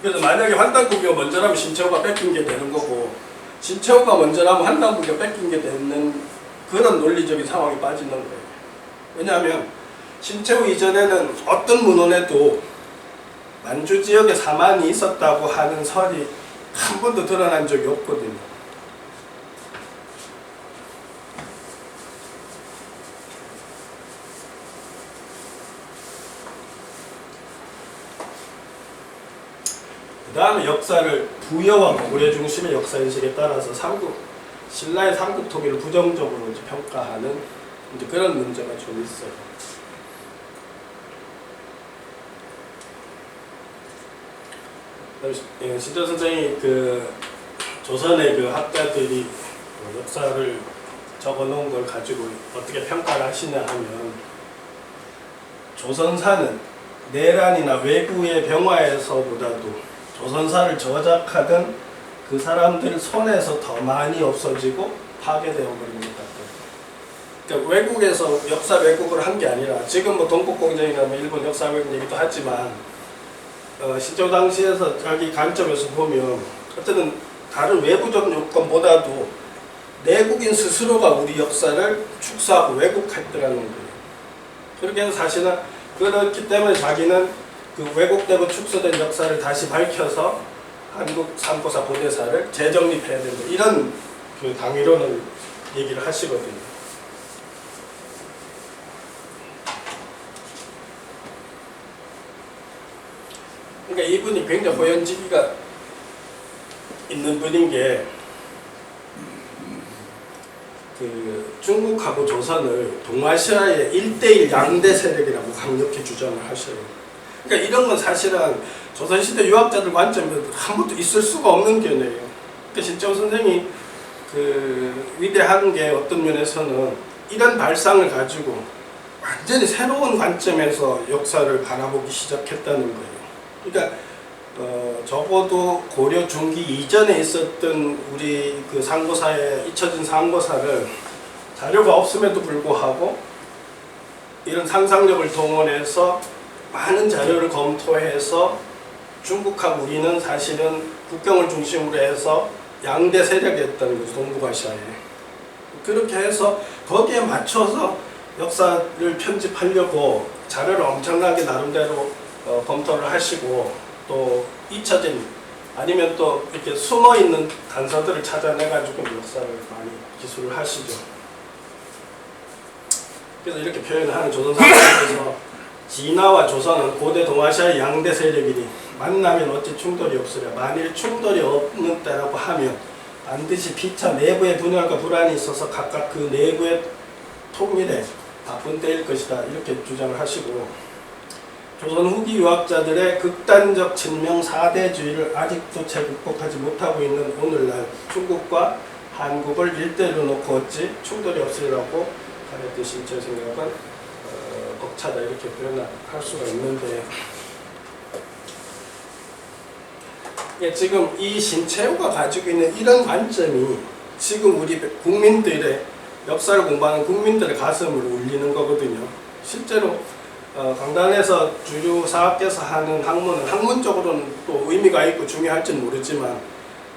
A: 그래서 만약에 한단국이가 먼저라면 신채호가 뺏긴 게 되는 거고, 신채호가 먼저라면 한단국이가 뺏긴 게 되는 그런 논리적인 상황이 빠지는 거예요. 왜냐하면 신채호 이전에는 어떤 문헌에도 만주 지역에 사만이 있었다고 하는 설이 한 번도 드러난 적이 없거든요. 그 다음에 역사를 부여와 고려 중심의 역사인식에 따라서 신라의 삼국 통일을 부정적으로 이제 평가하는 이제 그런 문제가 좀 있어요. 신조 선생이 그 조선의 그 학자들이 역사를 적어놓은 걸 가지고 어떻게 평가를 하시냐 하면, 조선사는 내란이나 외구의 병화에서보다도 조선사를 저작하던 그 사람들 손에서 더 많이 없어지고 파괴되어 버린 것 같아요. 그러니까 외국에서 역사 왜곡을 한 게 아니라, 지금 뭐 동국공정이나 뭐 일본 역사 왜곡 얘기도 하지만, 신조 당시에서 자기 관점에서 보면 어쨌든 다른 외부적 요건보다도 내국인 스스로가 우리 역사를 축소하고 왜곡했더라는 거예요. 그렇게 해서 사실은 그렇기 때문에 자기는 그 왜곡되고 축소된 역사를 다시 밝혀서 한국 삼고사 고대사를 재정립해야 된다, 이런 그 당위론을 얘기를 하시거든요. 그러니까 이분이 굉장히 호연지기가 있는 분인 게, 그 중국하고 조선을 동아시아의 1대1 양대 세력이라고 강력히 주장을 하셔요. 그러니까 이런 건 사실은 조선시대 유학자들 관점에서 한 번도 있을 수가 없는 견해예요. 그러니까 신채호 선생이 그 위대한 게 어떤 면에서는 이런 발상을 가지고 완전히 새로운 관점에서 역사를 바라보기 시작했다는 거예요. 그러니까 적어도 고려 중기 이전에 있었던 우리 그 상고사에 잊혀진 상고사를 자료가 없음에도 불구하고 이런 상상력을 동원해서 많은 자료를 검토해서 중국하고 우리는 사실은 국경을 중심으로 해서 양대 세력이었다는 거죠, 동북아시아에. 그렇게 해서 거기에 맞춰서 역사를 편집하려고 자료를 엄청나게 나름대로 검토를 하시고, 또 잊혀진 아니면 또 이렇게 숨어있는 단서들을 찾아내가지고 역사를 많이 기술을 하시죠. 그래서 이렇게 표현을 하는 조선사에서 진화와 조선은 고대 동아시아의 양대 세력이니 만나면 어찌 충돌이 없으랴. 만일 충돌이 없는 때라고 하면 반드시 피차 내부의 분열과 불안이 있어서 각각 그 내부의 통일에 분대일 것이다. 이렇게 주장을 하시고, 조선 후기 유학자들의 극단적 친명 4대주의를 아직도 채 극복하지 못하고 있는 오늘날 중국과 한국을 일대로 놓고 어찌 충돌이 없으리라고 가렸듯이 제 생각은 벅차다 이렇게 표현할 수가 있는데, 지금 이 신채호가 가지고 있는 이런 관점이 지금 우리 국민들의 역사를 공부하는 국민들의 가슴을 울리는 거거든요. 실제로 강단에서 주류 사학께서 하는 학문은 학문적으로는 또 의미가 있고 중요할지는 모르지만,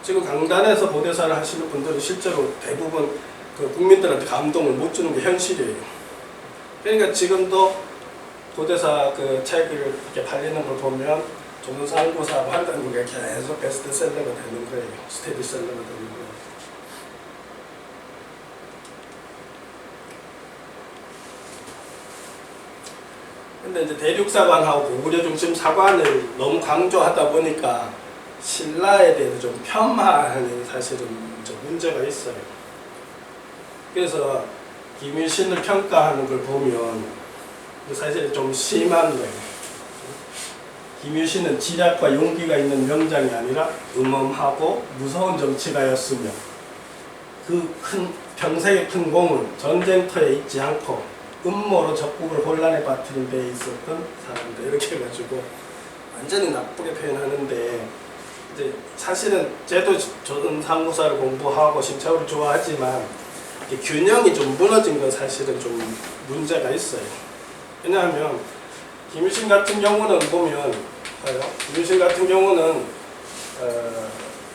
A: 지금 강단에서 고대사를 하시는 분들은 실제로 대부분 그 국민들한테 감동을 못 주는 게 현실이에요. 그러니까 지금도 고대사 그 책을 이렇게 팔리는 걸 보면 조선상고사하고 한다는 게 계속 베스트셀러가 되는 거예요. 스테디셀러가 되는 거예요. 근데 이제 대륙사관하고 고구려 중심 사관을 너무 강조하다 보니까 신라에 대해서 좀 폄하하는 사실은 좀 문제가 있어요. 그래서 김유신을 평가하는 걸 보면 사실 좀 심한 거예요. 김유신은 지략과 용기가 있는 명장이 아니라 음험하고 무서운 정치가였으며 그 평생의 큰 공을 전쟁터에 잊지 않고 음모로 적국을 혼란에 빠뜨린 데 있었던 사람들, 이렇게 해가지고 완전히 나쁘게 표현하는데, 이제 사실은 쟤도 조선 상고사를 공부하고 신차후를 좋아하지만 균형이 좀 무너진 건 사실은 좀 문제가 있어요. 왜냐하면 김유신 같은 경우는 보면, 김유신 같은 경우는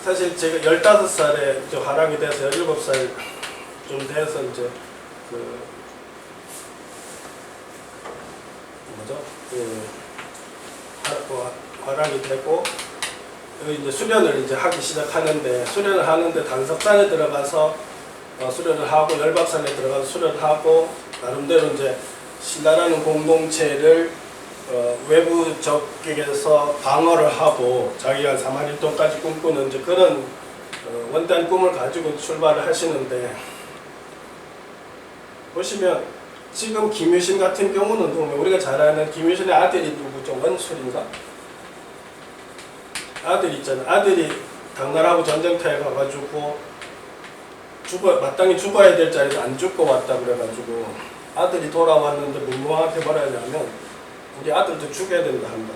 A: 사실 제가 15살에 하락이 돼서 17살 좀 돼서 이제 하락이 되고 이제 수련을 이제 하기 시작하는데, 수련을 하는데 단석산에 들어가서 수련을 하고 열박산에 들어가서 수련을 하고 나름대로 이제 신라라는 공동체를 외부 적에게서 방어를 하고 자기가 사마리돈까지 꿈꾸는 이제 그런 원대한 꿈을 가지고 출발을 하시는데, 보시면 지금 김유신 같은 경우는 보면 우리가 잘 아는 김유신의 아들이 누구죠? 원술인가? 아들 있잖아. 아들이 당나라하고 전쟁터에 가가지고 마땅히 죽어야 될 자리에서 안 죽고 왔다 그래가지고 아들이 돌아왔는데 문무왕한테 뭐라 하냐면 우리 아들도 죽여야 된다 한다.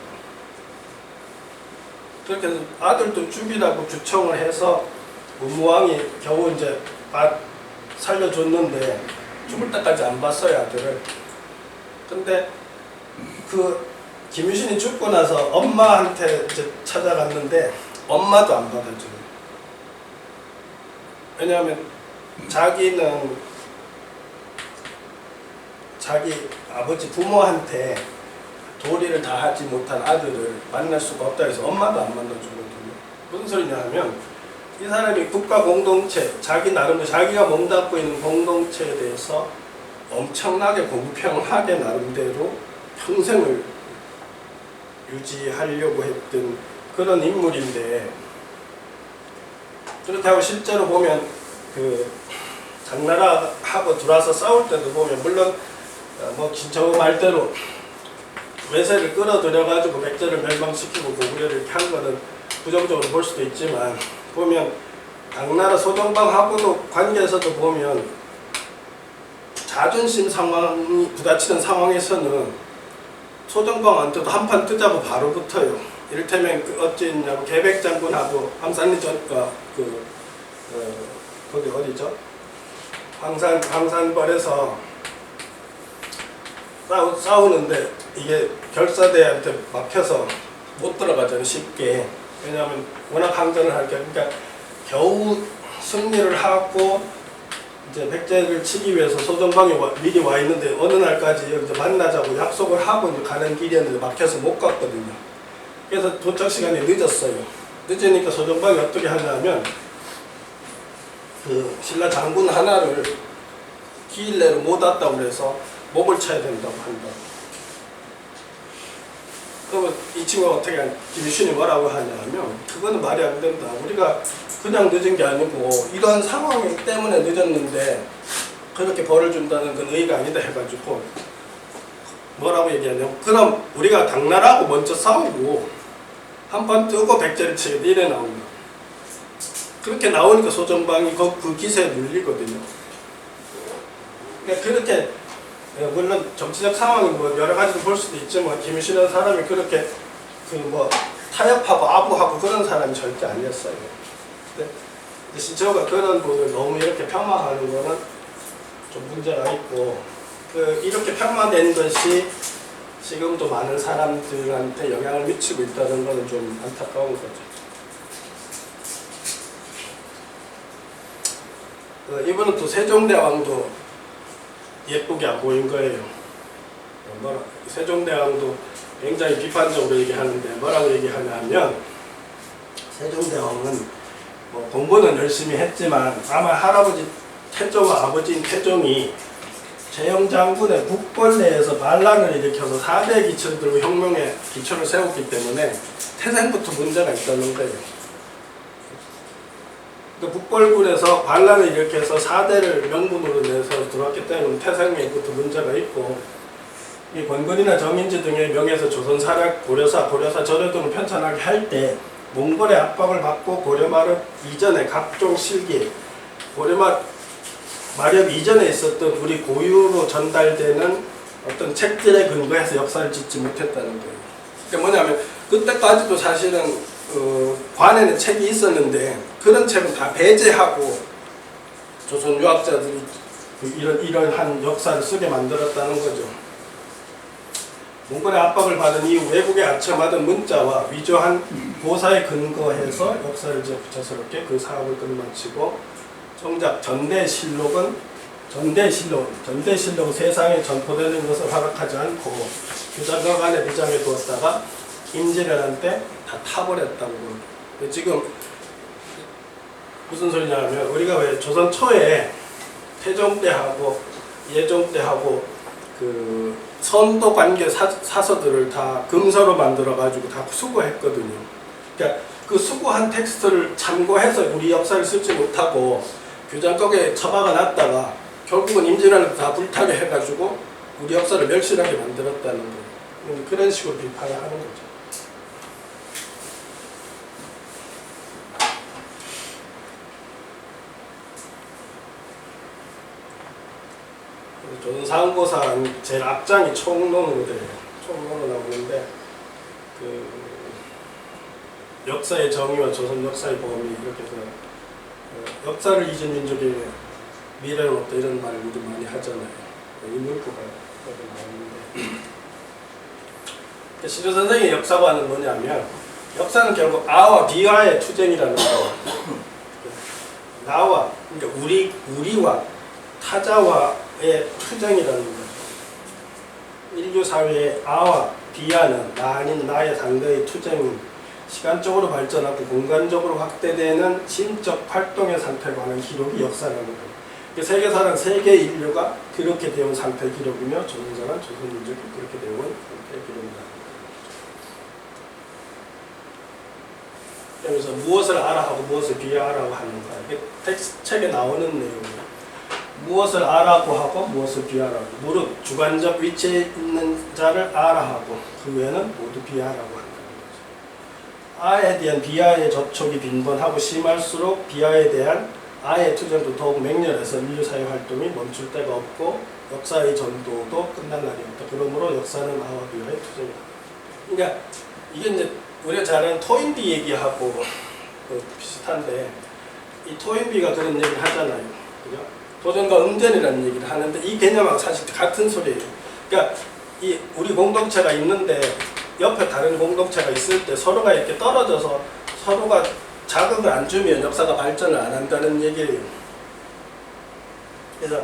A: 그렇게 해서 아들도 죽이라고 주청을 해서 문무왕이 겨우 이제 살려줬는데 죽을 때까지 안 봤어요, 아들을. 근데 그 김유신이 죽고 나서 엄마한테 이제 찾아갔는데 엄마도 안 받아줘요. 왜냐하면 자기는 자기 아버지 부모한테 도리를 다 하지 못한 아들을 만날 수가 없다 해서 엄마도 안 만나주거든요. 무슨 소리냐 하면 이 사람이 국가 공동체, 자기 나름대로 자기가 몸담고 있는 공동체에 대해서 엄청나게 공평하게 나름대로 평생을 유지하려고 했던 그런 인물인데, 그렇다고 실제로 보면 그 장나라하고 들어와서 싸울 때도 보면 물론 뭐 진짜고 말대로 외세를 끌어들여가지고 백제를 멸망시키고 고구려를 이렇게 한 거는 부정적으로 볼 수도 있지만, 보면 당나라 소정방하고도 관계에서도 보면 자존심 상황이 부딪히는 상황에서는 소정방한테도 한판 뜨자고 바로 붙어요. 이를테면 어찌 있냐고 계백장군하고 황산리전과 거기 어디죠? 황산벌에서 싸우는데 이게 결사대한테 막혀서 못 들어가잖아요, 쉽게. 왜냐하면 워낙 항전을 할 게, 그러니까 겨우 승리를 하고 이제 백제를 치기 위해서 소정방이 미리 와 있는데 어느 날까지 여기서 만나자고 약속을 하고 이제 가는 길이었는데 막혀서 못 갔거든요. 그래서 도착 시간이 늦었어요. 늦으니까 소정방이 어떻게 하냐면 그 신라 장군 하나를 기일 내로 못 왔다고 그래서 목을 쳐야 된다고 한다고. 그러면 이 친구가 어떻게 김유신이 뭐라고 하냐면 그거는 말이 안 된다. 우리가 그냥 늦은 게 아니고 이런 상황 때문에 늦었는데 그렇게 벌을 준다는 건 의의가 아니다 해가지고 뭐라고 얘기하냐면 그럼 우리가 당나라하고 먼저 싸우고 한판 뜨고 백제를 치게 이래 나옵니다. 그렇게 나오니까 소정방이 그 기세에 눌리거든요. 그러니까 그렇게 물론 정치적 상황이 뭐 여러 가지로 볼 수도 있지만 김유신이라는 사람이 그렇게 그 뭐 타협하고 아부하고 그런 사람이 절대 아니었어요. 근데 신철호가 그런 분을 너무 이렇게 폄하하는 거는 좀 문제가 있고 이렇게 폄하된 것이 지금도 많은 사람들한테 영향을 미치고 있다는 것은 좀 안타까운 거죠. 이분은 또 세종대왕도 예쁘게 안 보인 거예요. 세종대왕도 굉장히 비판적으로 얘기하는데 뭐라고 얘기하냐면 세종대왕은 뭐 공부는 열심히 했지만 아마 할아버지 태종과 아버지인 태종이 재영장군의 국벌 내에서 반란을 일으켜서 4대 기초를 들고 혁명의 기초를 세웠기 때문에 태생부터 문제가 있다는 거예요. 북벌군에서 반란을 일으켜서 4대를 명분으로 내서 들어왔기 때문에 태생에부터 문제가 있고 이 권건이나 정인지 등의 명에서 조선사략, 고려사 전여 등을 편찬하게 할 때 몽골의 압박을 받고 고려마렵 이전에 각종 실기, 고려마렵 이전에 있었던 우리 고유로 전달되는 어떤 책들에 근거해서 역사를 짓지 못했다는 거예요. 그게 뭐냐면 그때까지도 사실은 관에는 책이 있었는데 그런 책은 다 배제하고 조선 유학자들이 이러한 역사를 쓰게 만들었다는 거죠. 몽골의 압박을 받은 이후 외국에 아첨하던 문자와 위조한 고사에 근거해서 역사를 부차스럽게 그 사업을 끝마치고 정작 전대실록은 세상에 전포되는 것을 허락하지 않고 규장각 안에 비장해 두었다가 임진왜란 때 다 타버렸다고. 지금 무슨 소리냐면 우리가 왜 조선 초에 태종 때하고 예종 때하고 그 선도 관계 사서들을 다 금서로 만들어 가지고 다 수거했거든요. 그러니까 그 수거한 텍스트를 참고해서 우리 역사를 쓰지 못하고 규장각에 처박아 놨다가 결국은 임진왜란을 다 불타게 해가지고 우리 역사를 멸실하게 만들었다는 거예요. 그런 식으로 비판을 하는 거죠. 조선 상고사 제일 앞장이 총론으로 돼요. 총론으로 나오는데 그 역사의 정의와 조선 역사의 범위 이렇게 해서 역사를 잊은 민족의 미래는 없다 이런 말을 우리 많이 하잖아요. 이 문구가 나오는데 시조 선생의 역사관은 뭐냐면 역사는 결국 아와 비와의 투쟁이라는 거. 나와 그러니까 우리와 타자와의 투쟁이라는 거죠. 인류 사회의 아와 비아는 나 아닌 나의 상대의 투쟁, 시간적으로 발전하고 공간적으로 확대되는 심적 활동의 상태에 관한 기록이 역사라는 거예요. 세계사는 세계 인류가 그렇게 되어 온 상태 기록이며 조선사는 조선 민족이 그렇게 되어 온 상태 기록이다. 그래서 무엇을 알아하고 무엇을 비하하라고 하는 거야. 이게 텍스트 책에 나오는 내용이에요. 무엇을 알아고 하고 무엇을 비하라고. 무릇 주관적 위치에 있는 자를 알아하고 그 외에는 모두 비하라고 한다는 거죠. 아에 대한 비하의 접촉이 빈번하고 심할수록 비하에 대한 아의 투쟁도 더욱 맹렬해서 인류사회 활동이 멈출 데가 없고 역사의 전도도 끝날 날이 없다. 그러므로 역사는 아와 비하의 투쟁이다. 그러니까 이게 이제 우리가 잘 아는 토인비 얘기하고 비슷한데 이 토인비가 그런 얘기를 하잖아요. 그죠? 도전과 응전이라는 얘기를 하는데 이 개념하고 사실 같은 소리예요. 그러니까 이 우리 공동체가 있는데 옆에 다른 공동체가 있을 때 서로가 이렇게 떨어져서 서로가 자극을 안 주면 역사가 발전을 안 한다는 얘기예요. 그래서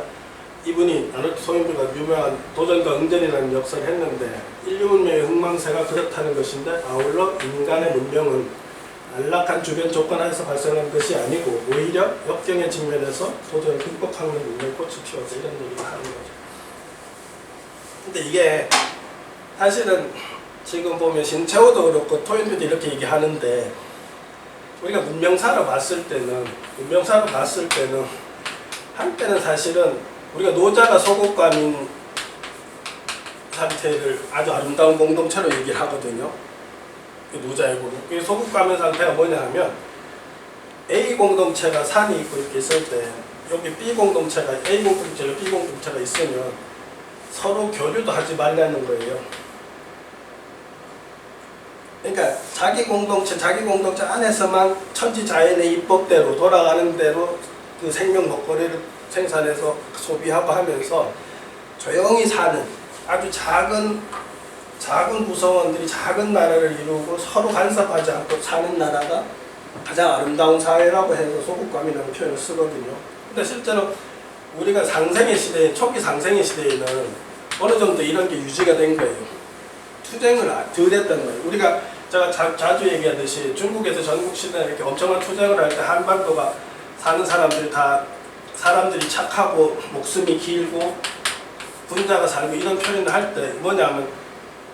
A: 이분이 아르토 토인비가 유명한 도전과 응전이라는 역사를 했는데 인류 문명의 흥망세가 그렇다는 것인데 아울러 인간의 문명은 안락한 주변 조건 하에서 발생한 것이 아니고 오히려 역경의 직면에서 도전을 극복하는 문명의 꽃을 피웠다 이런 얘기를 하는 거죠. 근데 이게 사실은 지금 보면 신채호도 그렇고 토인들도 이렇게 얘기하는데 우리가 문명사로 봤을 때는 한때는 사실은 우리가 노자가 소국감인 상태를 아주 아름다운 공동체로 얘기를 하거든요. 노자의 보고 그 소국감인 상태가 뭐냐 하면 A 공동체가 산이 있고 이렇게 있을 때 여기 B 공동체가 A 공동체가 B 공동체가 있으면 서로 교류도 하지 말라는 거예요. 그러니까 자기 공동체 안에서만 천지자연의 이법대로 돌아가는 대로 그 생명 먹거리를 생산해서 소비하고 하면서 조용히 사는 아주 작은 구성원들이 작은 나라를 이루고 서로 간섭하지 않고 사는 나라가 가장 아름다운 사회라고 해서 소국감이라는 표현을 쓰거든요. 근데 실제로 우리가 초기 상생의 시대에는 어느 정도 이런 게 유지가 된 거예요. 투쟁을 덜 했던 거예요. 제가 자주 얘기하듯이 중국에서 전국시대에 이렇게 엄청난 투쟁을 할 때 한반도가 사는 사람들이 착하고 목숨이 길고 군자가 살고 이런 표현을 할 때 뭐냐면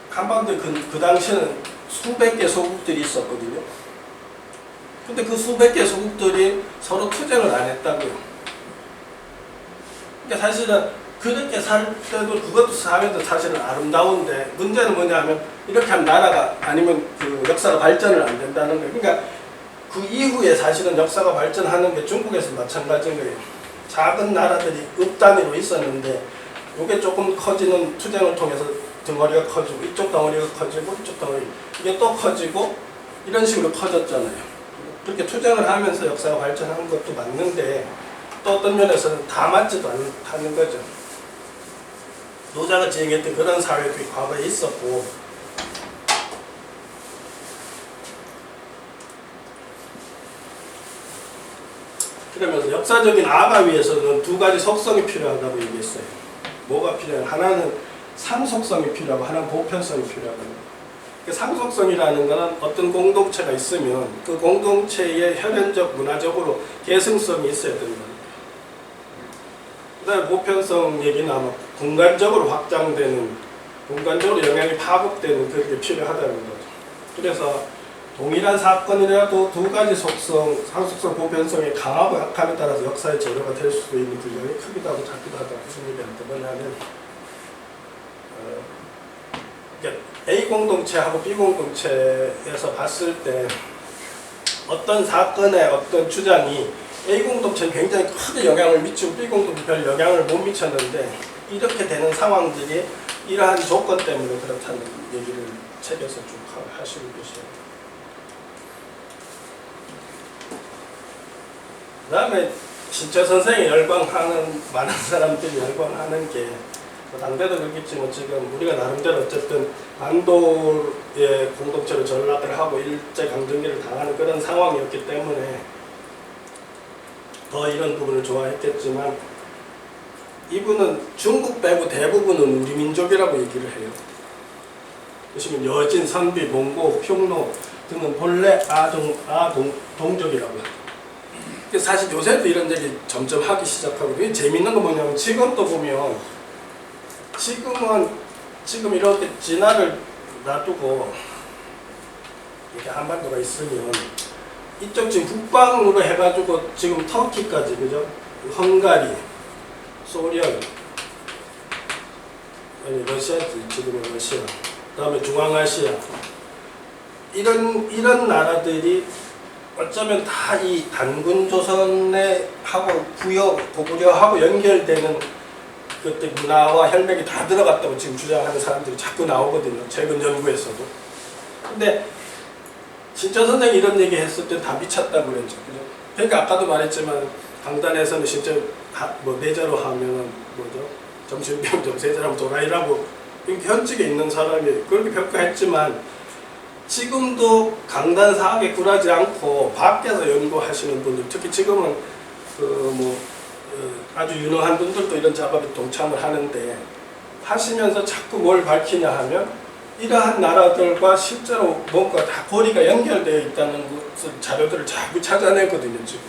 A: 한반도에 그 당시에는 수백 개 소국들이 있었거든요. 근데 그 수백 개 소국들이 서로 투쟁을 안 했다고요. 그러니까 사실은 그렇게 살 때도 그것도 사회도 사실은 아름다운데 문제는 뭐냐 하면 이렇게 하면 나라가 아니면 그 역사가 발전을 안 된다는 거예요. 그러니까 그 이후에 사실은 역사가 발전하는 게 중국에서 마찬가지인 거예요. 작은 나라들이 읍 단위로 있었는데 이게 조금 커지는 투쟁을 통해서 덩어리가 커지고 이쪽 덩어리가 커지고 이쪽 덩어리 이게 또 커지고 이런 식으로 커졌잖아요. 그렇게 투쟁을 하면서 역사가 발전하는 것도 맞는데 또 어떤 면에서는 다 맞지도 않는 거죠. 노자가 지향했던 그런 사회도 과거에 있었고 그러면서 역사적인 악화 위해서는 두 가지 속성이 필요하다고 얘기했어요. 뭐가 필요해요? 하나는 상속성이 필요하고 하나는 보편성이 필요하거든요. 그 상속성이라는 것은 어떤 공동체가 있으면 그 공동체의 혈연적 문화적으로 계승성이 있어야 된다. 그 다음에 보편성 얘기는 아마 공간적으로 확장되는, 공간적으로 영향이 파급되는 그게 필요하다는 거죠. 그래서 동일한 사건이라도 두 가지 속성, 상속성, 보편성이 강하고 약함에 따라서 역사의 재료가 될 수도 있는 균형이 크기도 하고 작기도 하다. 무슨 얘기한테 뭐냐면 A 공동체하고 B 공동체에서 봤을 때 어떤 사건의 어떤 주장이 A 공동체는 굉장히 크게 영향을 미치고 B 공동체는 별 영향을 못 미쳤는데 이렇게 되는 상황들이 이러한 조건 때문에 그렇다는 얘기를 책에서 쭉 하시는 것이에요. 그 다음에 신채 선생이 열광하는, 많은 사람들이 열광하는 게 당대도 그렇겠지만 지금 우리가 나름대로 어쨌든 반도의 공동체로 전락을 하고 일제강점기를 당하는 그런 상황이었기 때문에 더 이런 부분을 좋아했겠지만 이분은 중국 빼고 대부분은 우리 민족이라고 얘기를 해요. 보시면 여진, 선비, 몽고, 흉노 등은 본래 동족이라고 해요. 사실 요새도 이런 얘기 점점 하기 시작하고 이게 재밌는 거 뭐냐면 지금도 보면 지금 이렇게 진화를 놔두고 이렇게 한반도가 있으면 이쪽 지금 북방으로 해가지고 지금 터키까지 그죠? 헝가리, 소련, 아니 러시아지 지금은 러시아, 그다음에 중앙아시아 이런 나라들이 어쩌면 다 이 단군 조선에 하고 고구려하고 연결되는 그때 문화와 혈맥이 다 들어갔다고 지금 주장하는 사람들이 자꾸 나오거든요. 최근 연구에서도. 근데 신채 선생이 이런 얘기 했을 때 다 미쳤다고 그랬죠. 그죠? 그러니까 아까도 말했지만 강단에서는 진짜 내자로 하면은 뭐죠? 정신병 좀 세자라면 도라이라고 현직에 있는 사람이 그렇게 평가했지만 지금도 강단 사학에 굴하지 않고 밖에서 연구하시는 분들, 특히 지금은 아주 유능한 분들도 이런 작업에 동참을 하는데 하시면서 자꾸 뭘 밝히냐 하면 이러한 나라들과 실제로 뭔가 다 고리가 연결되어 있다는 것을 자료들을 자꾸 찾아내거든요. 지금.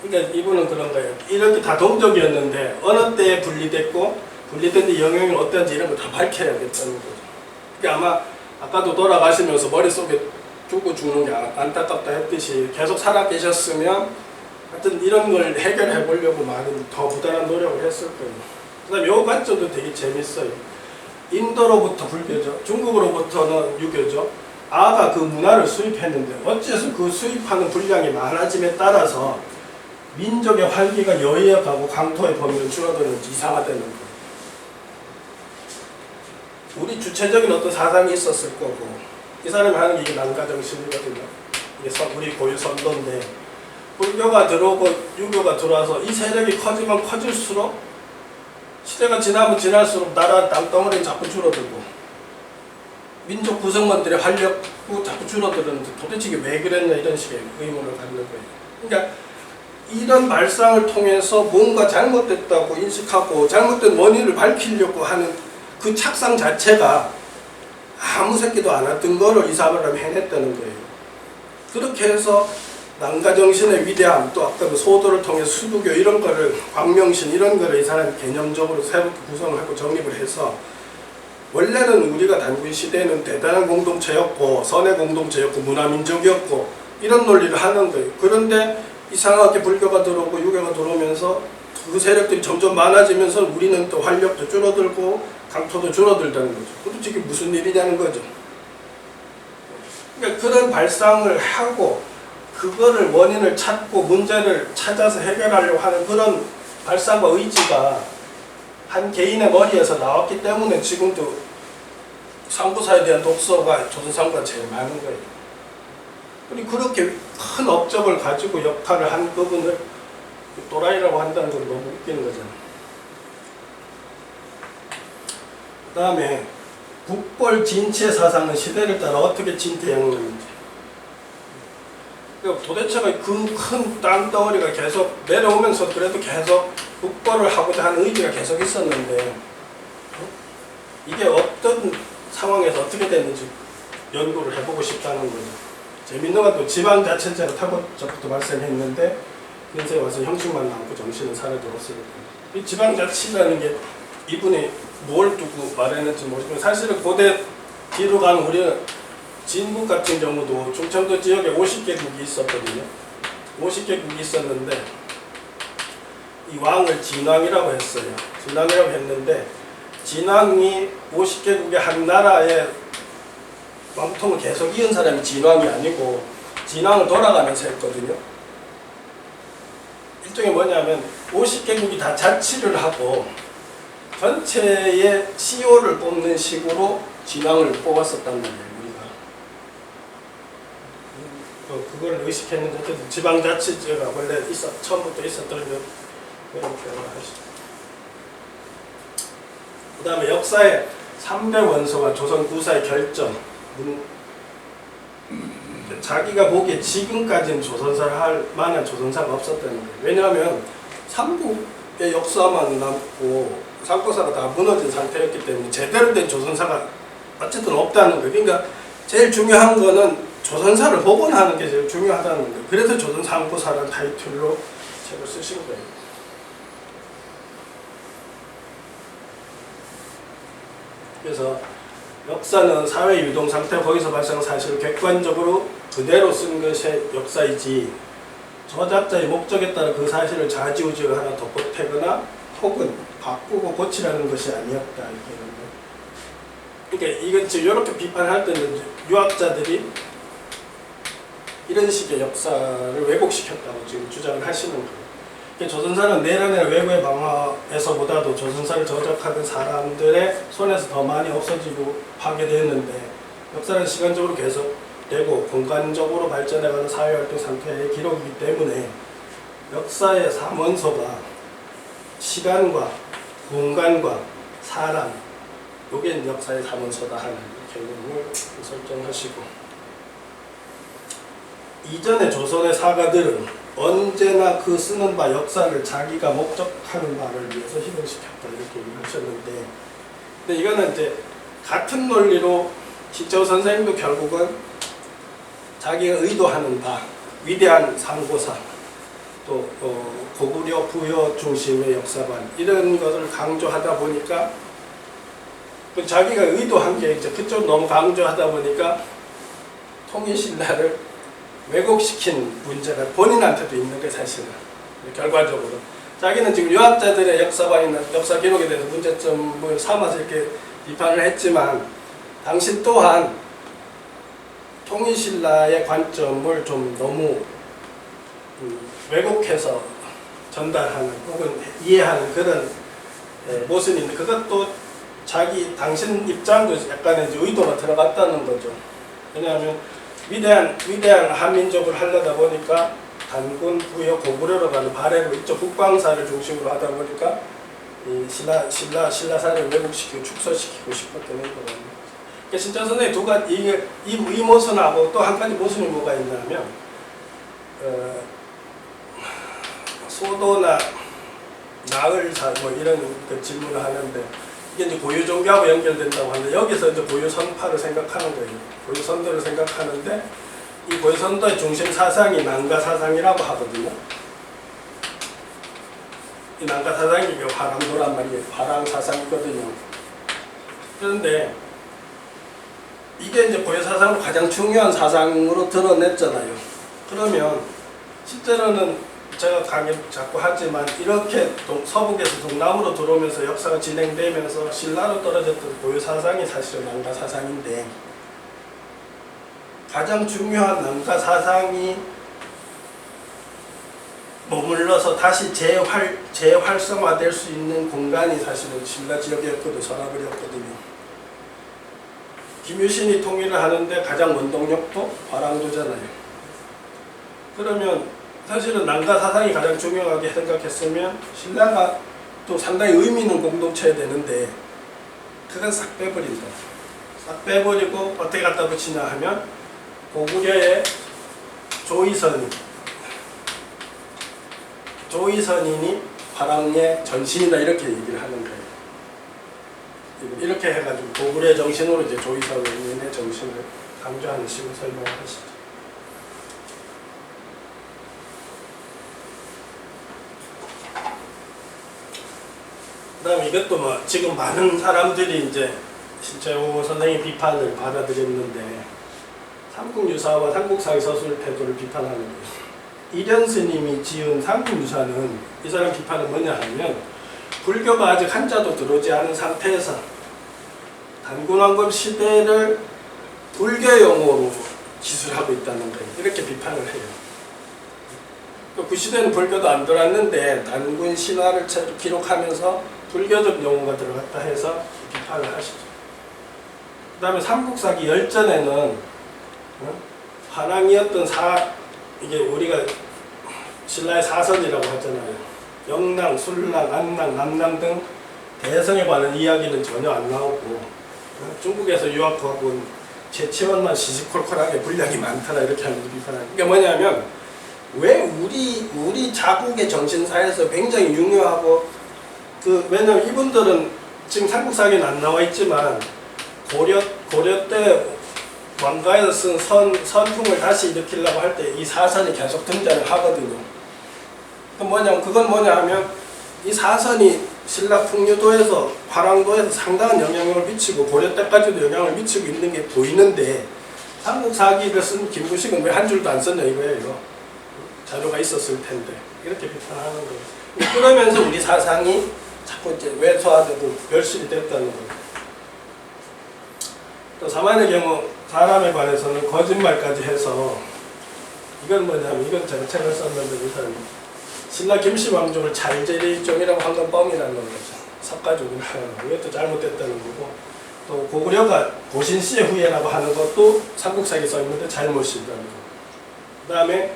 A: 그러니까 이분은 그런 거예요. 이렇게 다 동족이었는데 어느 때에 분리됐고 분리된 데 영향이 어떤지 이런 거 다 밝혀야겠다는 거죠. 그러니까 아마 아까도 돌아가시면서 머릿속에 두고 죽는 게 안타깝다 했듯이 계속 살아 계셨으면 하여튼 이런 걸 해결해 보려고 많은 더 부단한 노력을 했을 거예요. 그 다음에 요 관점도 되게 재밌어요. 인도로부터 불교죠. 중국으로부터는 유교죠. 아가 그 문화를 수입했는데 어째서 그 수입하는 분량이 많아짐에 따라서 민족의 활기가 여의어가고 강토의 범위는 줄어드는지 이상하다는 거예요. 우리 주체적인 어떤 사상이 있었을 거고 이 사람이 하는 게 이게 난가정신이거든요. 이게 우리 고유 선도인데 불교가 들어오고 유교가 들어와서 이 세력이 커지면 커질수록 시대가 지나면 지날수록 나라 땅덩어리는 자꾸 줄어들고 민족 구성원들의 활력도 자꾸 줄어드는데 도대체 이게 왜 그랬나 이런 식의 의문을 갖는 거예요. 그러니까 이런 발상을 통해서 뭔가 잘못됐다고 인식하고 잘못된 원인을 밝히려고 하는 그 착상 자체가 아무 새끼도 안 했던 거를 이 사람이 해냈다는 거예요. 그렇게 해서 난가정신의 위대함, 또 아까 그 소도를 통해 수부교 이런 거를, 광명신 이런 거를 이 사람이 개념적으로 새롭게 구성을 하고 정립을 해서 원래는 우리가 단군 시대는 대단한 공동체였고 선의 공동체였고 문화민족이었고 이런 논리를 하는 거예요. 그런데 이상하게 불교가 들어오고 유교가 들어오면서 그 세력들이 점점 많아지면서 우리는 또 활력도 줄어들고 강토도 줄어들다는 거죠. 도대체 이게 무슨 일이냐는 거죠. 그러니까 그런 발상을 하고 그거를 원인을 찾고 문제를 찾아서 해결하려고 하는 그런 발상과 의지가 한 개인의 머리에서 나왔기 때문에 지금도 상부사에 대한 독서가 조선상부가 제일 많은 거예요. 그리고 그렇게 큰 업적을 가지고 역할을 한 그분을 또라이라고 한다는 건 너무 웃기는 거잖아요. 그 다음에 국벌 진체 사상은 시대를 따라 어떻게 진퇴양난인지. 그러니까 도대체가 그 큰 땅덩어리가 계속 내려오면서 그래도 계속 국벌을 하고자 하는 의지가 계속 있었는데 이게 어떤 상황에서 어떻게 됐는지 연구를 해보고 싶다는 거죠. 재밌는 건 또 지방자치제로 타고부터 말씀했는데 근세에 와서 형식만 남고 정신은 사라져버렸습니다. 이 지방자치라는 게 이분이 뭘 두고 말했는지 모르지만 사실은 고대 뒤로 가는 우리는 진국 같은 경우도 충청도 지역에 50개국이 있었거든요. 50개국이 있었는데 이 왕을 진왕이라고 했어요. 진왕이라고 했는데 진왕이 50개국의 한 나라의 왕통을 계속 이은 사람이 진왕이 아니고 진왕을 돌아가면서 했거든요. 일종의 뭐냐면 50개국이 다 자치를 하고 전체의 CEO를 뽑는 식으로 진왕을 뽑았었단 말이에요. 우리가 그걸 의식했는데 어쨌든 지방자치제가 원래 처음부터 있었던 그런 표현을 하시죠. 그 다음에 역사의 3대 원소가 조선 구사의 결정. 자기가 보기에 지금까지는 조선사를 할 만한 조선사가 없었다는 거예요. 왜냐하면 삼국의 역사만 남고 삼국사가 다 무너진 상태였기 때문에 제대로 된 조선사가 어쨌든 없다는 거예요. 그러니까 제일 중요한 거는 조선사를 복원하는 게 제일 중요하다는 거예요. 그래서 조선삼국사라는 타이틀로 책을 쓰신 거예요. 그래서 역사는 사회 유동 상태 거기서 발생한 사실을 객관적으로 그대로 쓴 것이 역사이지 저작자의 목적에 따라 그 사실을 좌지우지를 하나 덧보태거나 혹은 바꾸고 고치라는 것이 아니었다. 그러니까 이건 지금 이렇게 비판할 때는 유학자들이 이런 식의 역사를 왜곡시켰다고 지금 주장을 하시는 거예요. 조선사는 내란이나 외국의 방화에서보다도 조선사를 저작하던 사람들의 손에서 더 많이 없어지고 파괴되었는데 역사는 시간적으로 계속되고 공간적으로 발전해가는 사회활동 상태의 기록이기 때문에 역사의 3원소가 시간과 공간과 사람 요게 역사의 3원소다 하는 개념을 설정하시고 이전의 조선의 사가들은 언제나 그 쓰는 바 역사를 자기가 목적하는 바를 위해서 희생시켰다 이렇게 얘기하셨는데 근데 이거는 이제 같은 논리로 시조 선생님도 결국은 자기가 의도하는 바 위대한 상고사 또 고구려 부여 중심의 역사관 이런 것을 강조하다 보니까 자기가 의도한 게 이제 그쪽 너무 강조하다 보니까 통일신라를 왜곡시킨 문제가 본인한테도 있는 게 사실은 결과적으로 자기는 지금 유학자들의 역사관이나 역사 기록에 대해서 문제점을 삼아서 이렇게 비판을 했지만 당신 또한 통일신라의 관점을 좀 너무 왜곡해서 전달하는 혹은 이해하는 그런 모습이 있는데 그것도 당신 입장도 약간의 의도가 들어갔다는 거죠. 왜냐하면 위대한 한민족을 하려다 보니까 단군, 부여, 고구려로 가는 발해로 이쪽 국방사를 중심으로 하다 보니까 이 신라사를 왜곡시키고 축소시키고 싶었던 거거든요. 그러니까 진짜 선생님 두 가지 이 모순하고 또 한 가지 모순이 뭐가 있냐면 소도나 나을사 뭐 이런 그 질문을 하는데 이게 이제 고유 종교하고 연결된다고 하는데 여기서 이제 고유 선파를 생각하는 거예요. 고유 선도를 생각하는데 이 고유 선도의 중심 사상이 난가 사상이라고 하거든요. 이 난가 사상이 화랑도란 말이에요. 화랑 사상이거든요. 그런데 이게 이제 고유 사상으로 가장 중요한 사상으로 드러냈잖아요. 그러면 실제로는 제가 강의 자꾸 하지만 이렇게 서북에서 동남으로 들어오면서 역사가 진행되면서 신라로 떨어졌던 고유 사상이 사실은 난가 사상인데 가장 중요한 난가 사상이 머물러서 다시 재활성화될 수 있는 공간이 사실은 신라 지역이었거든요. 서라벌이었거든요. 김유신이 통일을 하는데 가장 원동력도 화랑도잖아요. 그러면 사실은 난가 사상이 가장 중요하게 생각했으면 신라가 또 상당히 의미 있는 공동체야 되는데 그건 싹 빼버린다. 싹 빼버리고 어떻게 갖다 붙이냐 하면 고구려의 조이선인이 화랑의 전신이다 이렇게 얘기를 하는 거예요. 이렇게 해가지고 고구려의 정신으로 이제 조이선인의 정신을 강조하는 식으로 설명을 하시죠. 그 다음에 이것도 뭐 지금 많은 사람들이 이제 신채호 선생님 비판을 받아들였는데 삼국유사와 삼국사의 서술 태도를 비판하는 거예요. 이련 스님이 지은 삼국유사는 이 사람 비판은 뭐냐 하면 불교가 아직 한자도 들어오지 않은 상태에서 단군왕금 시대를 불교용어로 기술하고 있다는 거예요. 이렇게 비판을 해요. 그 시대는 불교도 안 들어왔는데 단군 신화를 기록하면서 불교적 용어가 들어갔다 해서 비판을 하시죠. 그 다음에 삼국사기 열전에는 화랑이었던 이게 우리가 신라의 사선이라고 하잖아요. 영랑, 술랑, 안랑, 남랑 등 대성에 관한 이야기는 전혀 안 나오고 중국에서 유학하고 온 최치원만 시시콜콜하게 분량이 많더라 이렇게 하면서 비판하는 게 뭐냐면 왜 우리 자국의 정신사에서 굉장히 중요하고 왜냐면 이분들은 지금 삼국사기는 안 나와 있지만 고려 때 왕가에서 쓴 선풍을 다시 일으키려고 할 때 이 사선이 계속 등장을 하거든요. 그건 뭐냐 하면 이 사선이 신라 풍류도에서 화랑도에서 상당한 영향을 미치고 고려 때까지도 영향을 미치고 있는 게 보이는데 삼국사기를 쓴 김구식은 왜 한 줄도 안 썼냐 이거예요. 자료가 있었을 텐데 이렇게 비판하는 거예요. 그러면서 우리 사상이 자꾸 이제 왜소화되고 멸실이 됐다는 거예요. 또 사만의 경우 사람에 관해서는 거짓말까지 해서 이건 뭐냐면 이건 제가 책을 썼는데 이 사람이 신라 김씨왕족을 잘제리종이라고 한 건 뻥이라는 거죠. 석가족을 하는 거. 이것도 잘못됐다는 거고 또 고구려가 고신씨의 후예라고 하는 것도 삼국사기에 써있는데 잘못이라는 거. 그 다음에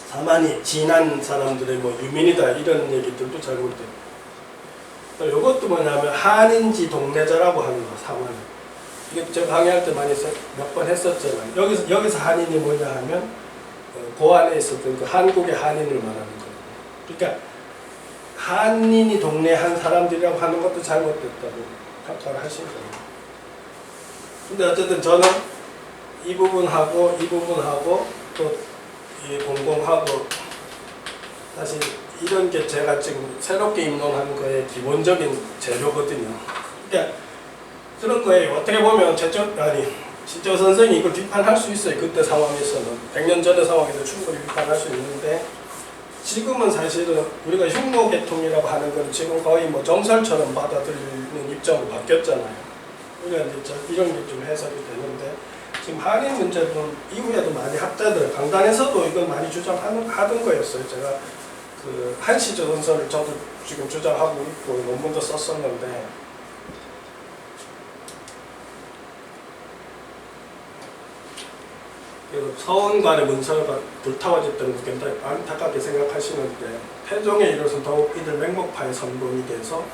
A: 사만이 진한 사람들의 유민이다 이런 얘기들도 잘못됐고 이것도 뭐냐면 한인지 동래자라고 하는 거 사만. 이게 제가 강의할 때 많이 몇 번 했었잖아요. 여기서 한인이 뭐냐 하면 고안에 있었던 그 한국의 한인을 말하는 거예요. 그러니까 한인이 동래한 사람들이라고 하는 것도 잘못됐다고 평가를 하신 거예요. 근데 어쨌든 저는 이 부분하고 또 이 공공하고 사실 이런 게 제가 지금 새롭게 입론한 거의 기본적인 재료거든요. 그러니까 그런 거에 어떻게 보면 신재호 선생이 이걸 비판할 수 있어요. 그때 상황에서는 100년 전의 상황에서 충분히 비판할 수 있는데 지금은 사실은 우리가 흉노계통이라고 하는 건 지금 거의 뭐 정설처럼 받아들이는 입장으로 바뀌었잖아요. 우리가 이제 이런 게 좀 해석이 되는데 지금 한인 문제도 이후에도 많이 학자들 강단에서도 이걸 많이 주장하던 거였어요. 제가 그 한시 조선설을 저도 지금 주장하고 있고 논문도 썼었는데 그래서 서원관의 문서가 불타워졌다는 걸 굉장히 안타깝게 생각하시는데 태종에 이르러서 더욱 이들 맹목파의 선본이 돼서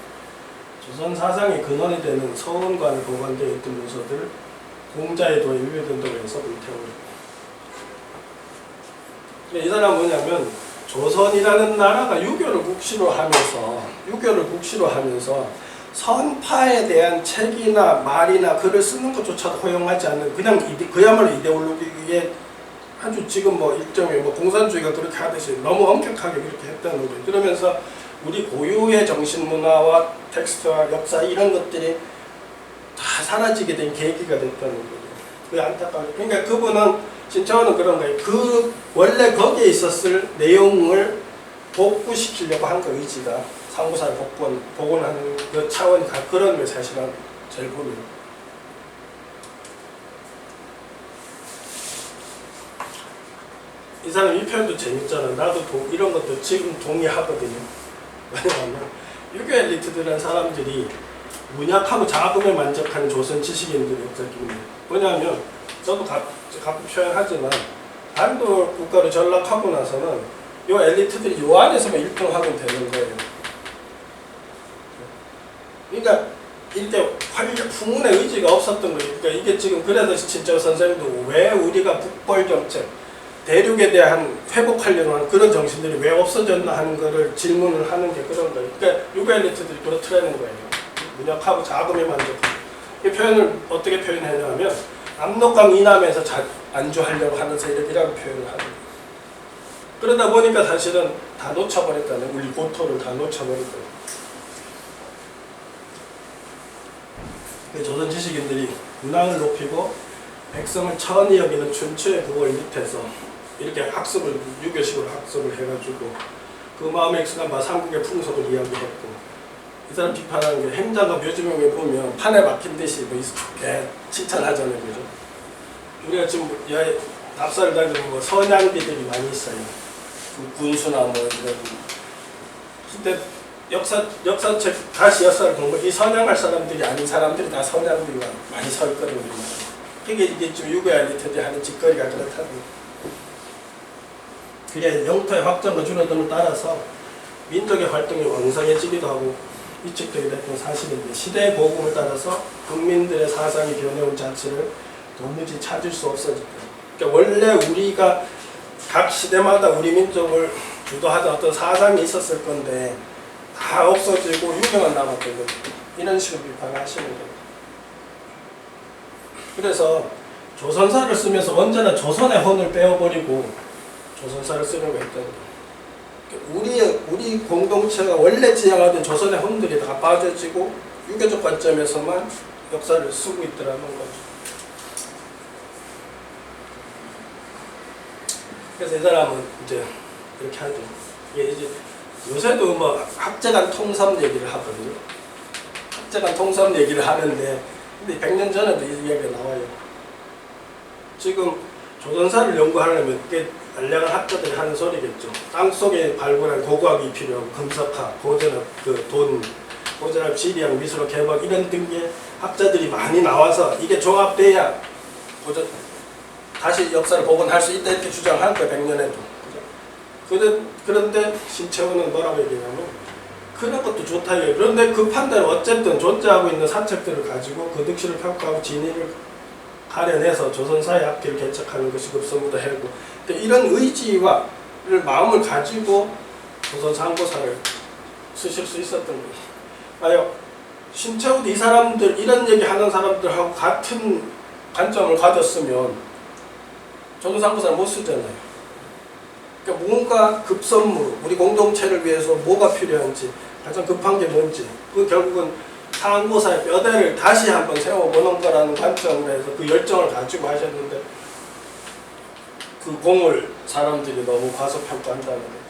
A: 조선 사상의 근원이 되는 서원관에 보관되어 있던 문서들 공자의 도에 유배된다고 해서 불태워요. 이 사람은 뭐냐면 조선이라는 나라가 유교를 국시로 하면서 선파에 대한 책이나 말이나 글을 쓰는 것조차도 허용하지 않는 그냥 그야말로 이데올로기에 아주 지금 뭐 일종의 뭐 공산주의가 그렇게 하듯이 너무 엄격하게 그렇게 했다는 거예요. 그러면서 우리 고유의 정신문화와 텍스트와 역사 이런 것들이 다 사라지게 된 계기가 됐다는 거예요. 그게 안타까워요. 그러니까 그분은 신채호는 그런 거예요. 그 원래 거기에 있었을 내용을 복구시키려고 한 거 의지가 상고사를 복원하는 그 차원이 그런 게 사실은 제일 보여요. 이 사람 이 표현도 재밌잖아. 나도 이런 것도 지금 동의하거든요. 왜냐하면 유교 엘리트들이라는 사람들이 문약하고 자금에 만족하는 조선 지식인들이 없었기는 뭐냐면 저도 가끔 표현하지만 한도 국가로 전락하고 나서는 요 엘리트들이 요 안에서만 1등하면 되는 거예요. 그러니까 이렇게 풍운의 의지가 없었던 거예요. 그러니까 이게 지금 그래서 진짜 선생님도 왜 우리가 북벌 정책, 대륙에 대한 회복하려는 하는 그런 정신들이 왜 없어졌나 하는 거를 질문을 하는 게 그런 거예요. 그러니까 유교 엘리트들이 그렇더라는 거예요. 문역하고 자금에 만족하고. 이 표현을 어떻게 표현하냐면 압록강 이남에서 안주하려고 하는 세력이라고 표현을 하는 거예요. 그러다 보니까 사실은 다 놓쳐버렸다는 우리 고토를 다 놓쳐버렸거든요. 조선 지식인들이 문항을 높이고 백성을 천히 여기는 춘추의 그걸 밑에서 이렇게 학습을 유교식으로 학습을 해가지고 그 마음에 익숙한 삼국의 풍속을 이야기했고 이 사람 비판하는 게 행자가 묘지명에 보면 판에 막힌 듯이 뭐 이렇게 칭찬하잖아요, 그죠? 우리가 지금 답사를 다니는 뭐 선양비들이 많이 있어요. 그 군수나 뭐 이런. 근데 역사책 다시 역사를 공부 이 선양할 사람들이 아닌 사람들이 다 선양들이 많이 서 있거든요. 그게 이게 좀 유교 엘리트들이 하는 짓거리가 그렇다고. 그게 영토의 확장과 줄어듦을 따라서 민족의 활동이 왕성해지기도 하고 위축되게 됐던 사실인데 시대의 보금을 따라서 국민들의 사상이 변해온 자체를 도무지 찾을 수 없어졌다. 그러니까 원래 우리가 각 시대마다 우리 민족을 주도하던 어떤 사상이 있었을 건데 다 없어지고 유명한 남았거든요. 이런 식으로 비판하시는 거예요. 그래서 조선사를 쓰면서 언제나 조선의 혼을 빼어버리고 조선사를 쓰려고 했던 거예요. 우리 공동체가 원래 지향하던 조선의 혼들이 다 빠져지고 유교적 관점에서만 역사를 쓰고 있더라는 거죠. 그래서 이 사람은 이제 이렇게 하죠. 이게 이제 요새도 뭐 학제간 통섭 얘기를 하거든요. 학제간 통섭 얘기를 하는데 근데 100년 전에도 이 이야기가 나와요. 지금 조선사를 연구하려면 그게 알량한 학자들이 하는 소리겠죠. 땅속에 발굴한 고고학이 필요하고 금석학, 고전학, 고전학, 지리학, 미술학, 개박 이런 등의 학자들이 많이 나와서 이게 종합돼야 다시 역사를 복원할 수 있다 이렇게 주장한 거예요. 100년에도. 그런데 신채호는 뭐라고 얘기하냐면 그런 것도 좋다. 그런데 그 판단은 어쨌든 존재하고 있는 사책들을 가지고 그 득실을 평가하고 진위를 가려내서 조선사의 앞길을 개척하는 것이 급선무다 해고 이런 의지와 마음을 가지고 조선 상고사를 쓰실 수 있었던 거예요. 아요 신채호도 이 사람들 이런 얘기 하는 사람들하고 같은 관점을 가졌으면 조선상고사를 못 쓰잖아요. 그러니까 뭔가 급선무, 우리 공동체를 위해서 뭐가 필요한지, 가장 급한 게 뭔지, 그 결국은 상고사의 뼈대를 다시 한번 세워보는 거라는 관점으로 해서 그 열정을 가지고 하셨는데 그 공을 사람들이 너무 과소평가한다는 거예요.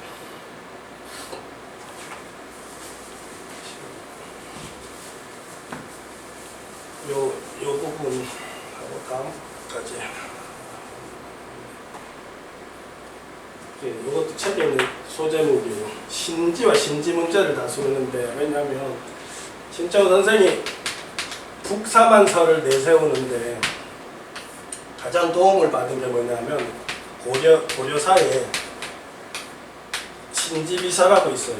A: 요 부분하고 다음까지 이것도 책에 있는 소제목이에요. 신지와 신지 문제를 다루는데, 왜냐하면 신짜오 선생이 북사만서를 내세우는데 가장 도움을 받은 게 뭐냐면 고려사에 신지비사라고 있어요.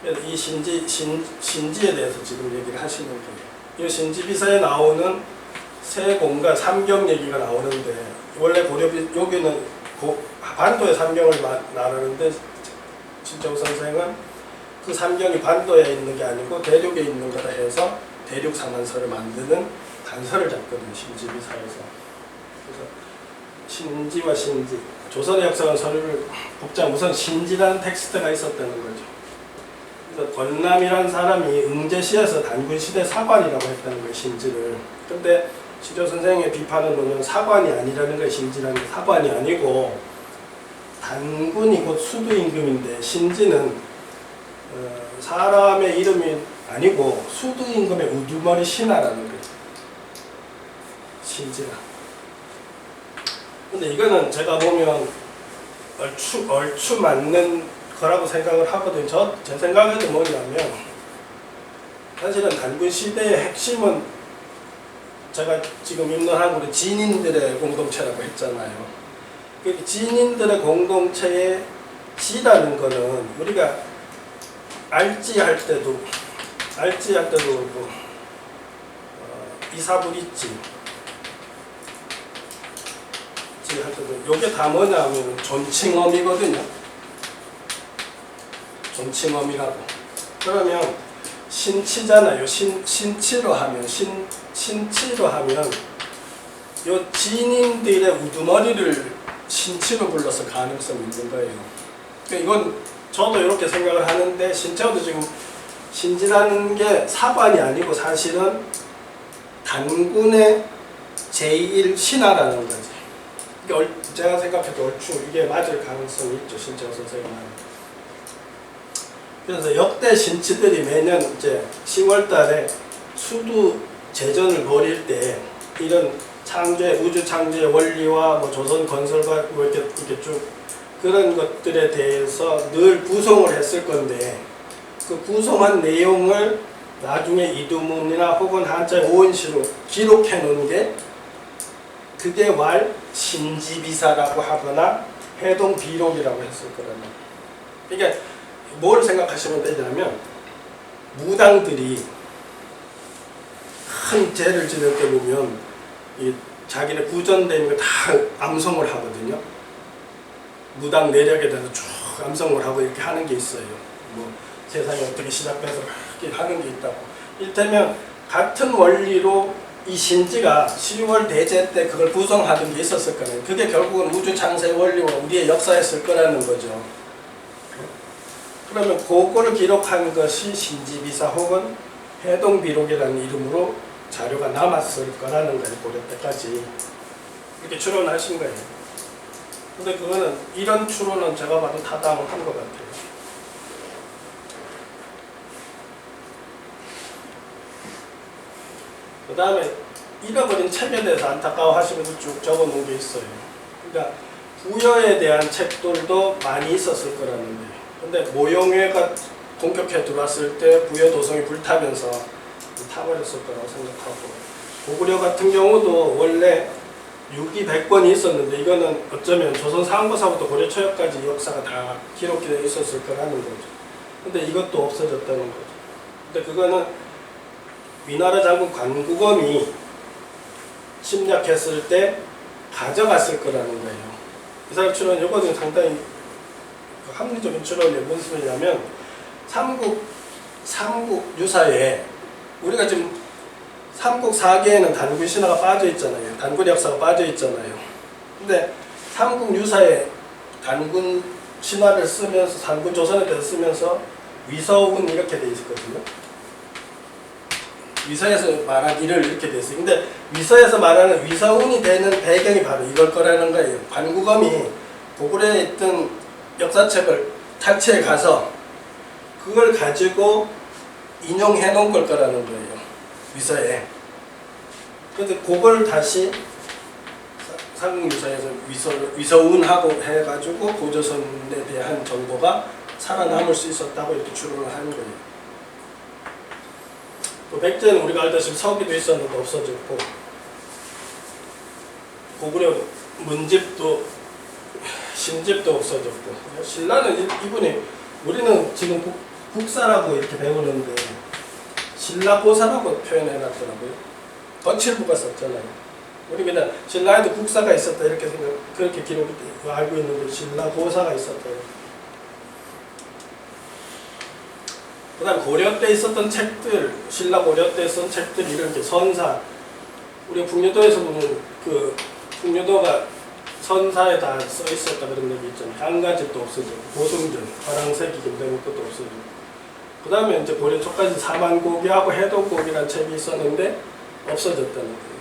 A: 그래서 이 신지에 대해서 지금 얘기를 하시는 거예요. 이 신지비사에 나오는 세공과 삼경 얘기가 나오는데, 원래 여기는 반도의 삼경을 나누는데 신짜오 선생은 그 삼경이 반도에 있는 게 아니고 대륙에 있는 거다 해서 대륙 사만서를 만드는 단서를 잡거든요. 신지비사에서. 그래서 신지와 신지, 조선의 역사관 서류를 복잡 우선 신지라는 텍스트가 있었다는 거죠. 그래서 권남이라는 사람이 응제시에서 단군시대 사관이라고 했다는 거예요. 신지를. 근데 신짜오 선생의 비판은 뭐냐면 사관이 아니라는 거예요. 신지라는 게 사관이 아니고 단군이 곧 수두임금인데, 신지는 사람의 이름이 아니고 수두임금의 우두머리 신하라는 거예요. 신지라. 근데 이거는 제가 보면 얼추 맞는 거라고 생각을 하거든요. 제 생각에도 뭐냐면, 사실은 단군 시대의 핵심은 제가 지금 입론한 우리 진인들의 공동체라고 했잖아요. 그 진인들의 공동체의 지라는 거는 우리가 알지할 때도 뭐 이사부리지 할 때도 요게 다 뭐냐면 존칭어미거든요. 존칭어미라고. 그러면 신치잖아요. 신치로 하면 요 진인들의 우두머리를 신치로 불러서 가능성이 있는 거예요. 그러니까 이건 저도 이렇게 생각을 하는데, 신짜오도 지금 신지라는 게 사관이 아니고 사실은 단군의 제1 신하라는 거지. 그러니까 제가 생각해도 얼추 이게 맞을 가능성이 있죠. 신짜오 선생님. 그래서 역대 신치들이 매년 이제 10월 달에 수두 제전을 벌일 때 이런 우주 창조의 원리와 뭐 조선 건설과 뭐 이렇게 쭉 그런 것들에 대해서 늘 구송을 했을 건데, 그 구송한 내용을 나중에 이두문이나 혹은 한자의 오은시로 기록해 놓은 게 그게 왈 신지비사라고 하거나 해동비록이라고 했을 거라는. 그러니까 뭘 생각하시면 되냐면, 무당들이 큰 죄를 지을 때 보면 이 자기네 구전되는 거 다 암송을 하거든요. 무당 내력에 대해서 쭉 암송을 하고 이렇게 하는 게 있어요. 뭐 세상이 어떻게 시작돼서 이렇게 하는 게 있다고. 이를테면 같은 원리로 이 신지가 10월 대제 때 그걸 구성하는 게 있었을 거예요. 그게 결국은 우주 창세의 원리와 우리의 역사였을 거라는 거죠. 그러면 그거를 기록한 것이 신지비사 혹은 해동비록이라는 이름으로 자료가 남았을 거라는 거예요. 고려 때까지. 이렇게 추론하신 거예요. 근데 그거는 이런 추론은 제가 봐도 타당한 것 같아요. 그 다음에 잃어버린 책에 대해서 안타까워하시면서 쭉 적어놓은 게 있어요. 그러니까 부여에 대한 책들도 많이 있었을 거라는 거예요. 근데 모용회가 본격해 들어왔을 때 부여 도성이 불타면서 타버렸을 거라고 생각하고, 고구려 같은 경우도 원래 6기 100권이 있었는데 이거는 어쩌면 조선 상고사부터 고려 초역까지 역사가 다 기록되어 있었을 거라는 거죠. 근데 이것도 없어졌다는 거죠. 근데 그거는 위나라 장군 관구검이 침략했을 때 가져갔을 거라는 거예요. 이 사람 추론 이거는 상당히 합리적인 추론이 무슨 소리냐면, 삼국 유사에 우리가 지금 삼국 사기에는 단군 신화가 빠져 있잖아요. 단군 역사가 빠져 있잖아요. 근데 삼국 유사에 단군 신화를 쓰면서 단군 조선에 대해서 쓰면서 위서운 이렇게 돼 있거든요. 위서에서 말하기를 이렇게 돼 있어요. 근데 위서에서 말하는 위서운이 되는 배경이 바로 이걸 거라는 거예요. 관구검이 고구려에 있던 역사책을 탈취해 가서 그걸 가지고 인용해 놓은 걸 거라는 거예요. 위서에. 그런데 그걸 다시 삼국유사에서 위서운하고 해가지고 고조선에 대한 정보가 살아남을 수 있었다고 이렇게 추론을 하는 거예요. 또 백제는 우리가 알다시피 서기도 있었는데 없어졌고, 고구려 문집도 신집도 없어졌고, 신라는 이분이 우리는 지금 국사라고 이렇게 배우는데 신라고사라고 표현해놨더라고요. 거칠부가 썼잖아요. 우리 그냥 신라에도 국사가 있었다 이렇게 그렇게 기록을 알고 있는데 신라고사가 있었다. 그 다음 고려 때 있었던 책들, 신라 고려 때 쓴 책들 이런 게 선사, 우리가 북유도에서 보면 그 북유도가 선사에 다 써 있었다 그런 얘기 있잖아요. 한 가지도 없어지고, 고승전, 화랑세기, 김대국 것도 없어지고. 그 다음에 이제 고려 초까지 사만고기하고 해동고기라는 책이 있었는데 없어졌다는 거예요.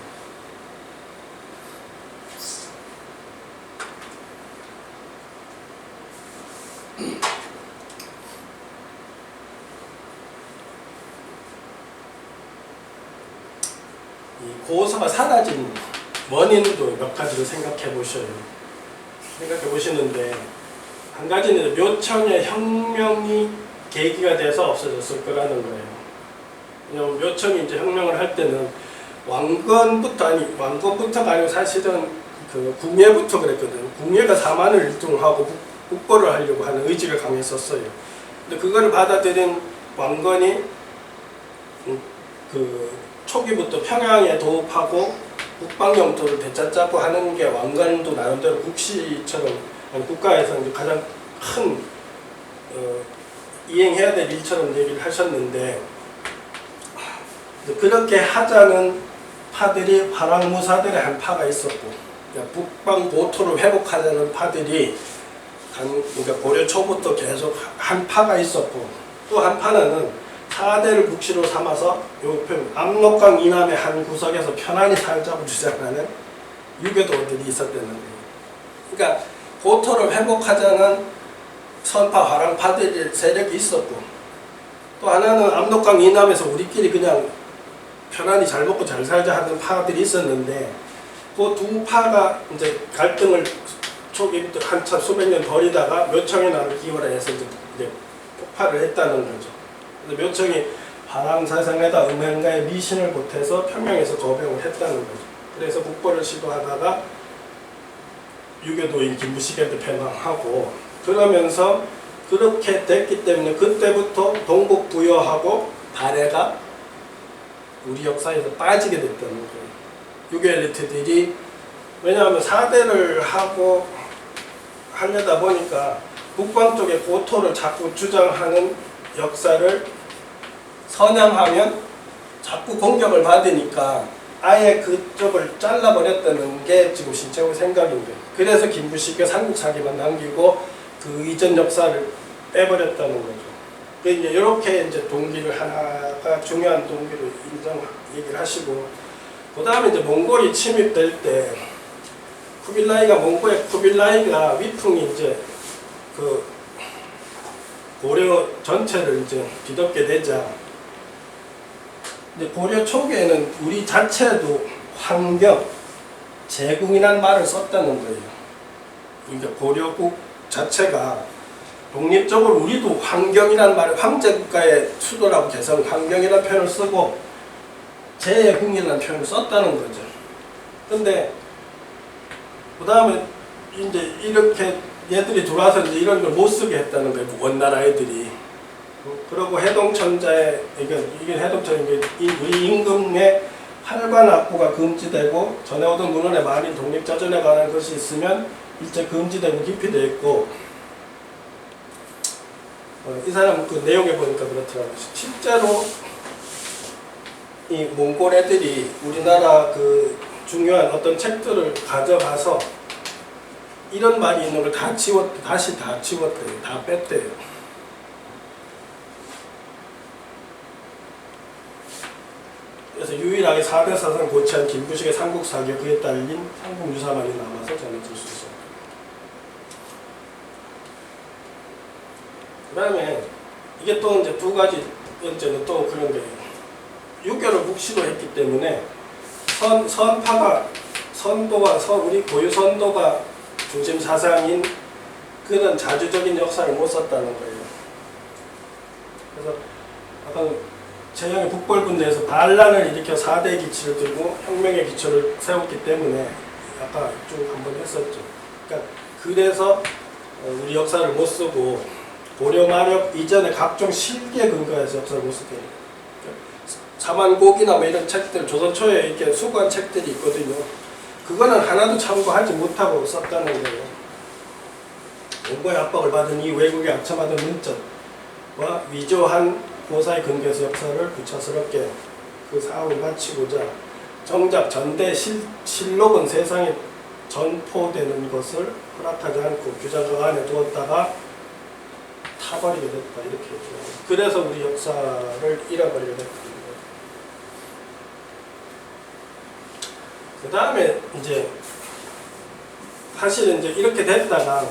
A: 이 고서가 사라진 원인도 몇 가지로 생각해 보셔요. 생각해 보시는데, 한 가지는 묘청의 혁명이 계기가 돼서 없어졌을 거라는 거예요. 왜냐면 묘청이 이제 혁명을 할 때는 왕건부터가 아니고 사실은 그 궁예부터 그랬거든요. 궁예가 사만을 일등하고 국보를 하려고 하는 의지가 강했었어요. 근데 그거를 받아들인 왕건이 그 초기부터 평양에 도읍하고 국방영토를 되찾자고 하는 게 왕건도 나름대로 국시처럼 국가에서 이제 가장 큰 이행해야 될 일처럼 얘기를 하셨는데, 그렇게 하자는 파들이 화랑무사들의 한 파가 있었고, 그러니까 북방 고토를 회복하자는 파들이 그러니까 고려 초부터 계속 한 파가 있었고, 또 한 파는 사대를 국시로 삼아서 압록강 이남의 한 구석에서 편안히 살자고 주장하는 유교도들이 있었다는 거예요. 그러니까 고토를 회복하자는 선파 화랑파들의 세력이 있었고, 또 하나는 압록강 이남에서 우리끼리 그냥 편안히 잘 먹고 잘 살자 하는 파들이 있었는데, 그 두 파가 이제 갈등을 초기부터 한참 수백 년 벌이다가 묘청에 나는 기원에 해서 이제 폭발을 했다는 거죠. 그래서 묘청이 화랑사상에다 음행가의 미신을 보태서 평양에서 거병을 했다는 거죠. 그래서 국보를 시도하다가 유교도인 김부식한테 패망하고, 그러면서 그렇게 됐기 때문에 그때부터 동국부여하고 발해가 우리 역사에서 빠지게 됐다는 거예요. 유교 엘리트들이, 왜냐하면 사대를 하고 하려다 보니까 북방 쪽의 고토를 자꾸 주장하는 역사를 선양하면 자꾸 공격을 받으니까 아예 그쪽을 잘라버렸다는 게 지금 신채호의 생각인데, 그래서 김부식의 삼국사기만 남기고 그 이전 역사를 빼버렸다는 거죠. 이제 이렇게 이제 동기를 하나가 중요한 동기를 얘기를 하시고, 그 다음에 이제 몽골이 침입될 때 몽골의 쿠빌라이가 위풍이 이제 그 고려 전체를 이제 뒤덮게 되자, 이제 고려 초기에는 우리 자체도 환경, 제국이라는 말을 썼다는 거예요. 그러니까 고려국 자체가 독립적으로 우리도 환경이라는 말을 황제국가의 수도라고 해서 환경이라는 표현을 쓰고 제국이라는 표현을 썼다는 거죠. 근데 그 다음에 이제 이렇게 얘들이 들어와서 이제 이런 걸 못 쓰게 했다는 거예요. 원나라 애들이. 그리고 해동천자의, 이게 해동천, 우리 임금의 활관 확보가 금지되고 전해오던 문헌에 만일 독립자전에 관한 것이 있으면 일제 금지되고 기피되어 있고, 이 사람 그 내용에 보니까 그렇더라고요. 실제로 이 몽골 애들이 우리나라 그 중요한 어떤 책들을 가져가서 이런 말이 있는 걸 다 다시 다 지웠대요. 다 뺐대요. 그래서 유일하게 4대 사상 고치한 김구식의 삼국사기와 그에 딸린 삼국유사만이 남아서 전해질 수 있어요. 그 다음에 이게 또 이제 두 가지 번째는 또 그런 거예요. 유교를 묵시로 했기 때문에 선파가 선도가 우리 고유 선도가 중심 사상인 그런 자주적인 역사를 못 썼다는 거예요. 그래서 아까 최영의 북벌군대에서 반란을 일으켜 4대 기치를 들고 혁명의 기초를 세웠기 때문에 아까 쭉 한번 했었죠. 그러니까 그래서 우리 역사를 못 쓰고 고려 만엽 이전에 각종 실기에 근거해서 역사를 못 쓰게 됩니다. 사만곡이나 뭐 이런 책들 조선 초에 이렇게 수고한 책들이 있거든요. 그거는 하나도 참고하지 못하고 썼다는 거예요. 원고의 압박을 받은 이 외국에 악쳐맞은 문점과 위조한 고사의 근거에서 역사를 부차스럽게 그 사업을 마치고자 정작 전대 실록은 세상에 전포되는 것을 허락하지 않고 규정과 안에 두었다가 타버리게 됐다 이렇게 했죠. 그래서 우리 역사를 잃어버리게 됐다. 그 다음에 이제 사실은 이제 이렇게 됐다가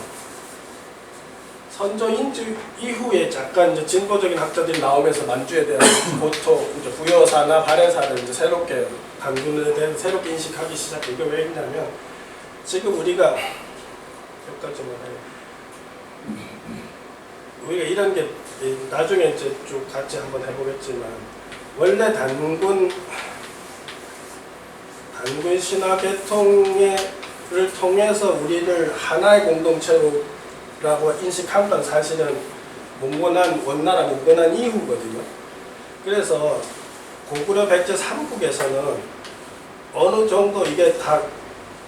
A: 선조 인주 이후에 약간 이제 진보적인 학자들이 나오면서 만주에 대한 고토, 이제 부여사나 발해사를 이제 새롭게 단군에 대해서 새롭게 인식하기 시작해. 이게 왜 있냐면 지금 우리가 여기까지만 해요. 우리가 이런 게 나중에 이제 쭉 같이 한번 해보겠지만 원래 단군 신화 개통을 통해서 우리를 하나의 공동체로라고 인식한 건 사실은 원나라 몽고난 이후거든요. 그래서 고구려 백제 삼국에서는 어느 정도 이게 다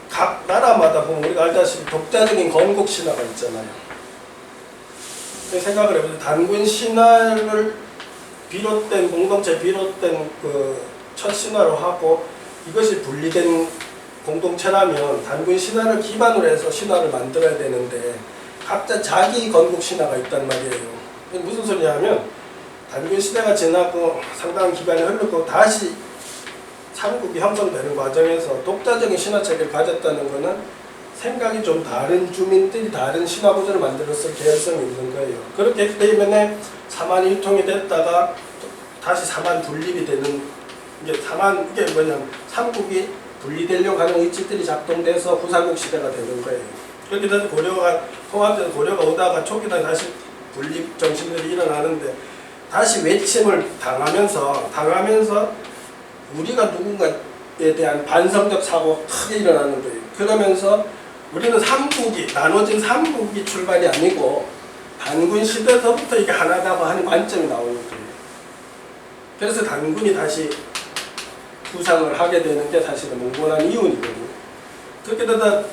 A: 각 나라마다 보면 우리가 알다시피 독자적인 건국 신화가 있잖아요. 생각을 해보면 단군 신화를 비롯된 공동체 비롯된 그 첫 신화로 하고 이것이 분리된 공동체라면 단군 신화를 기반으로 해서 신화를 만들어야 되는데 각자 자기 건국 신화가 있단 말이에요. 무슨 소리냐면 단군 시대가 지나고 상당한 기간이 흐르고 다시 삼국이 형성되는 과정에서 독자적인 신화체계를 가졌다는 것은 생각이 좀 다른 주민들이 다른 신화 구조를 만들었을 개연성이 있는 거예요. 그렇게 했기 때문에 사만 일통이 됐다가 다시 사만 분립이 되는 이게 뭐냐면 삼국이 분리되려고 하는 의지들이 작동돼서 후삼국 시대가 되는 거예요. 그렇게 돼서 고려가 통합돼서 고려가 오다가 초기에 다시 분립 정신들이 일어나는데 다시 외침을 당하면서 우리가 누군가에 대한 반성적 사고가 크게 일어나는 거예요. 그러면서 우리는 나눠진 삼국이 출발이 아니고 단군 시대서부터 이게 하나다고 하는 관점이 나오는 거예요. 그래서 단군이 다시 부상을 하게 되는 게 사실은 몽고난 이윤이거든요. 그렇게 되다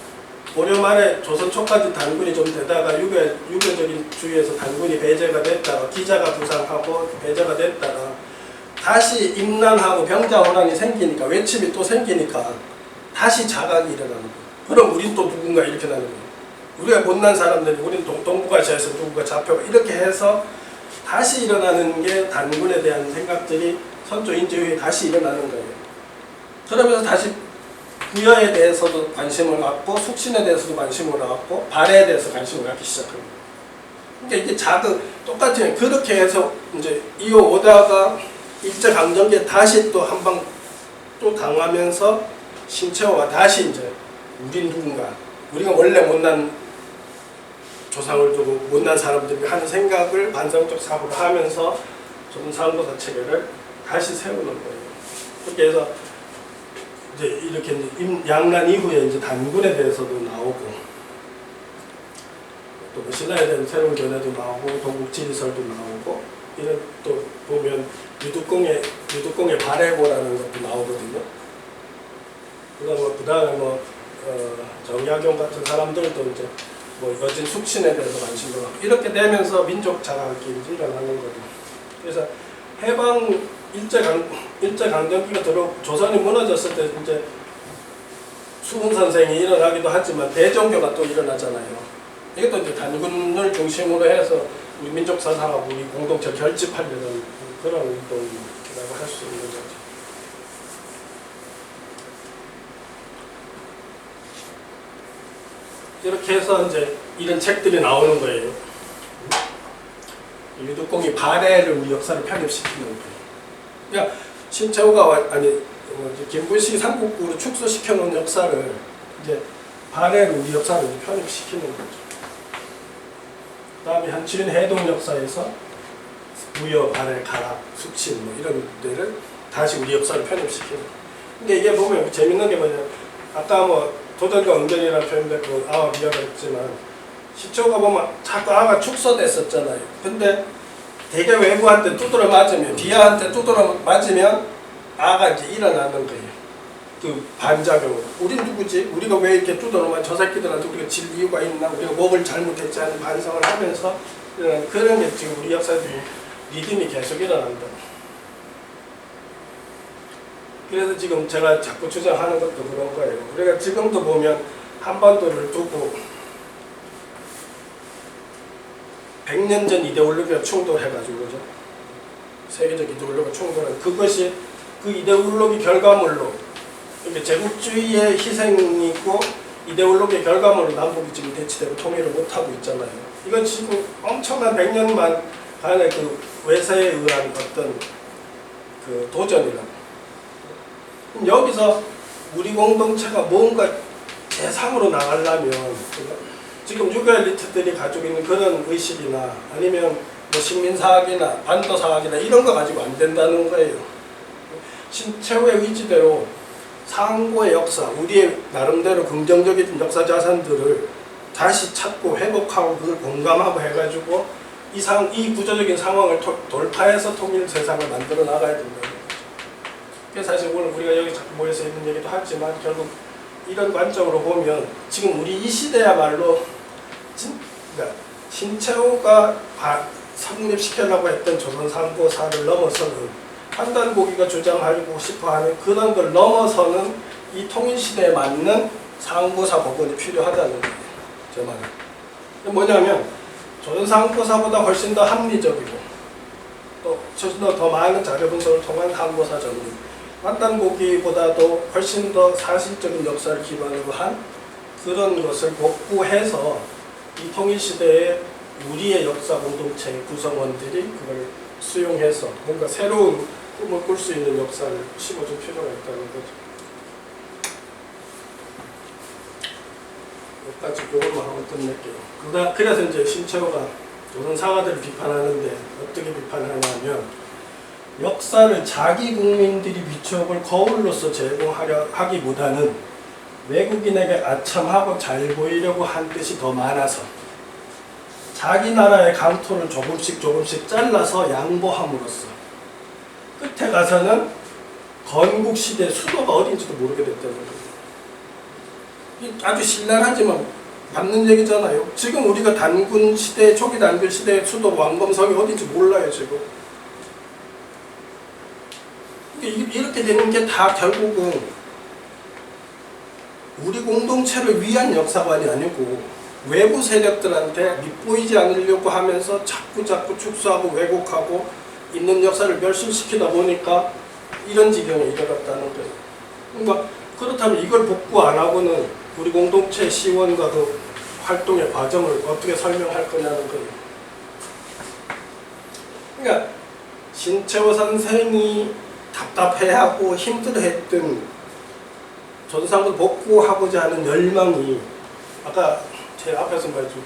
A: 고려 말에 조선 초까지 단군이 좀 되다가 유교적인 주의에서 단군이 배제가 됐다가 기자가 부상하고 배제가 됐다가 다시 임난하고 병자호란이 생기니까 외침이 또 생기니까 다시 자각이 일어나는 거예요. 그럼 우린 또 누군가 이렇게 나는 거예요. 우리가 못난 사람들이 우린 동북아시아에서 누군가 잡혀가 이렇게 해서 다시 일어나는 게 단군에 대한 생각들이 선조 인제 후에 다시 일어나는 거예요. 그러면서 다시 부여에 대해서도 관심을 갖고 숙신에 대해서도 관심을 갖고 발해에 대해서 관심을 갖기 시작합니다. 그러니까 이게 똑같아요. 그렇게 해서 이제 이어오다가 일제강점기에 다시 또 한 방 또 당하면서 신채호가 다시 이제 우린 누군가 우리가 원래 못난 조상을 두고 못난 사람들이 하는 생각을 반성적 사고를 하면서 조선 상고사 체계를 다시 세우는 거예요. 그렇게 해서 이제 이렇게 양란 이후에 이제 단군에 대해서도 나오고 또 신화에 대한 새로운 견해도 나오고 동국지리설도 나오고 이런 또 보면 유두공의 발해고라는 것도 나오거든요. 그다음에 정약용 같은 사람들도 이제 여진 숙신에 대해서 관심을 갖고 이렇게 되면서 민족 자각이 일어나는 거죠. 그래서 해방 일제강점기가 조선이 무너졌을 때 이제 수훈선생이 일어나기도 하지만 대종교가 또 일어나잖아요. 이것도 이제 단군을 중심으로 해서 우리 민족 사상하고 우리 공동체 결집하려는 그런 운동이라고 할 수 있는 거죠. 이렇게 해서 이제 이런 책들이 나오는 거예요. 유득공이 발해를 우리 역사를 편입시키는 거예요. 그러니까 신채호가 김부식이 삼국구로 축소시켜 놓은 역사를 이제 발해를 우리 역사를 편입시키는 거죠. 그다음에 한치린 해동 역사에서 무여, 발해, 가락, 숙친 뭐 이런 데를 다시 우리 역사를 편입시키는 거예요. 근데 이게 보면 재밌는 게 뭐냐면 아까 뭐 도전과 응전이라는 표현도 그 아와 비하가 있지만 시초가 보면 자꾸 아가 축소됐었잖아요. 근데 대개 외부한테 두드러 맞으면 비하한테 두드러 맞으면 아가 이제 일어나는 거예요. 그 반작용으로. 우린 누구지? 우리가 왜 이렇게 두드러 맞? 저 새끼들한테 우리가 질 이유가 있나? 우리가 뭘 잘못했지 하는 반성을 하면서 그런 게 지금 우리 역사에 리듬이 계속 일어난다. 그래서 지금 제가 자꾸 주장하는 것도 그런 거예요. 우리가 지금도 보면 한반도를 두고 100년 전 이데올로기가 충돌해가지고 그죠? 세계적 이데올로기가 충돌한 그것이 그 이데올로기 결과물로 이렇게 제국주의의 희생이 있고 이데올로기의 결과물로 남북이 지금 대치되고 통일을 못하고 있잖아요. 이건 지금 엄청난 100년만 간의 그 외세에 의한 어떤 그 도전이라고. 그럼 여기서 우리 공동체가 뭔가 제3으로 나가려면 지금 유교 엘리트들이 가지고 있는 그런 의식이나 아니면 뭐 식민사학이나 반도사학이나 이런 거 가지고 안 된다는 거예요. 신채호의 의지대로 상고의 역사, 우리의 나름대로 긍정적인 역사 자산들을 다시 찾고 회복하고 그걸 공감하고 해가지고 이 구조적인 상황을 돌파해서 통일 세상을 만들어 나가야 된다. 그래서 사실 오늘 우리가 여기 자꾸 모여서 있는 얘기도 하지만 결국 이런 관점으로 보면 지금 우리 이 시대야말로 그러니까 신채호가 성립시키려고 했던 조선 상고사를 넘어서는 한단고기가 주장하고 싶어하는 그런 걸 넘어서는 이 통일시대에 맞는 상고사 복원이 필요하다는 거예요. 제 말은. 뭐냐면 조선 상고사보다 훨씬 더 합리적이고 또 훨씬 더 많은 자료 분석을 통한 상고사 전문 한단고기보다도 훨씬 더 사실적인 역사를 기반으로 한 그런 것을 복구해서 이 통일시대에 우리의 역사 공동체의 구성원들이 그걸 수용해서 뭔가 새로운 꿈을 꿀 수 있는 역사를 심어줄 필요가 있다는 거죠. 여기까지 그것만 하고 끝낼게요. 그래서 이제 신채호가 조선 사가들을 비판하는데 어떻게 비판하냐면 역사를 자기 국민들이 비추어볼 거울로서 제공하려 하기보다는 외국인에게 아참하고 잘 보이려고 한 뜻이 더 많아서 자기 나라의 강토를 조금씩 잘라서 양보함으로써 끝에 가서는 건국시대 수도가 어딘지도 모르게 됐다는 거예요. 아주 신랄하지만 맞는 얘기잖아요. 지금 우리가 단군시대, 초기 단군시대의 수도 왕검성이 어딘지 몰라요 지금. 이렇게 되는 게 다 결국은 우리 공동체를 위한 역사관이 아니고 외부 세력들한테 밑보이지 않으려고 하면서 자꾸 축소하고 왜곡하고 있는 역사를 멸실시키다 보니까 이런 지경에 이르렀다는 거예요. 그러니까 그렇다면 이걸 복구 안 하고는 우리 공동체 시원과 그 활동의 과정을 어떻게 설명할 거냐는 거예요. 그러니까 신채호 선생이 답답해하고 힘들어했던 조선상을 복구하고자 하는 열망이 아까 제 앞에서 말했죠.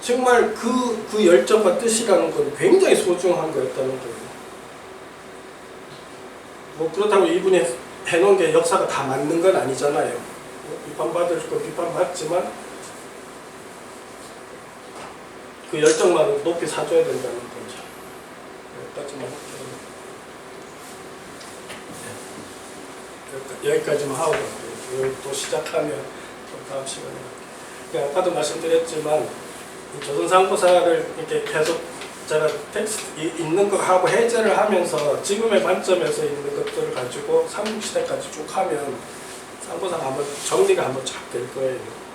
A: 정말 그 열정과 뜻이라는 건 굉장히 소중한 거였다는 거예요. 뭐 그렇다고 이분이 해놓은 게 역사가 다 맞는 건 아니잖아요. 비판받을 거 비판받지만 그 열정만은 높이 사줘야 된다는 거죠. 여기까지만 할게요. 여기까지만 하고 또 시작하면 또 다음 시간에 할게요. 아까도 말씀드렸지만 조선 상고사를 이렇게 계속 제가 텍스트 있는 거 하고 해제를 하면서 지금의 관점에서 있는 것들을 가지고 삼국시대까지 쭉 하면 쌍구사가 한번 정리가 한번 쫙 될 거예요.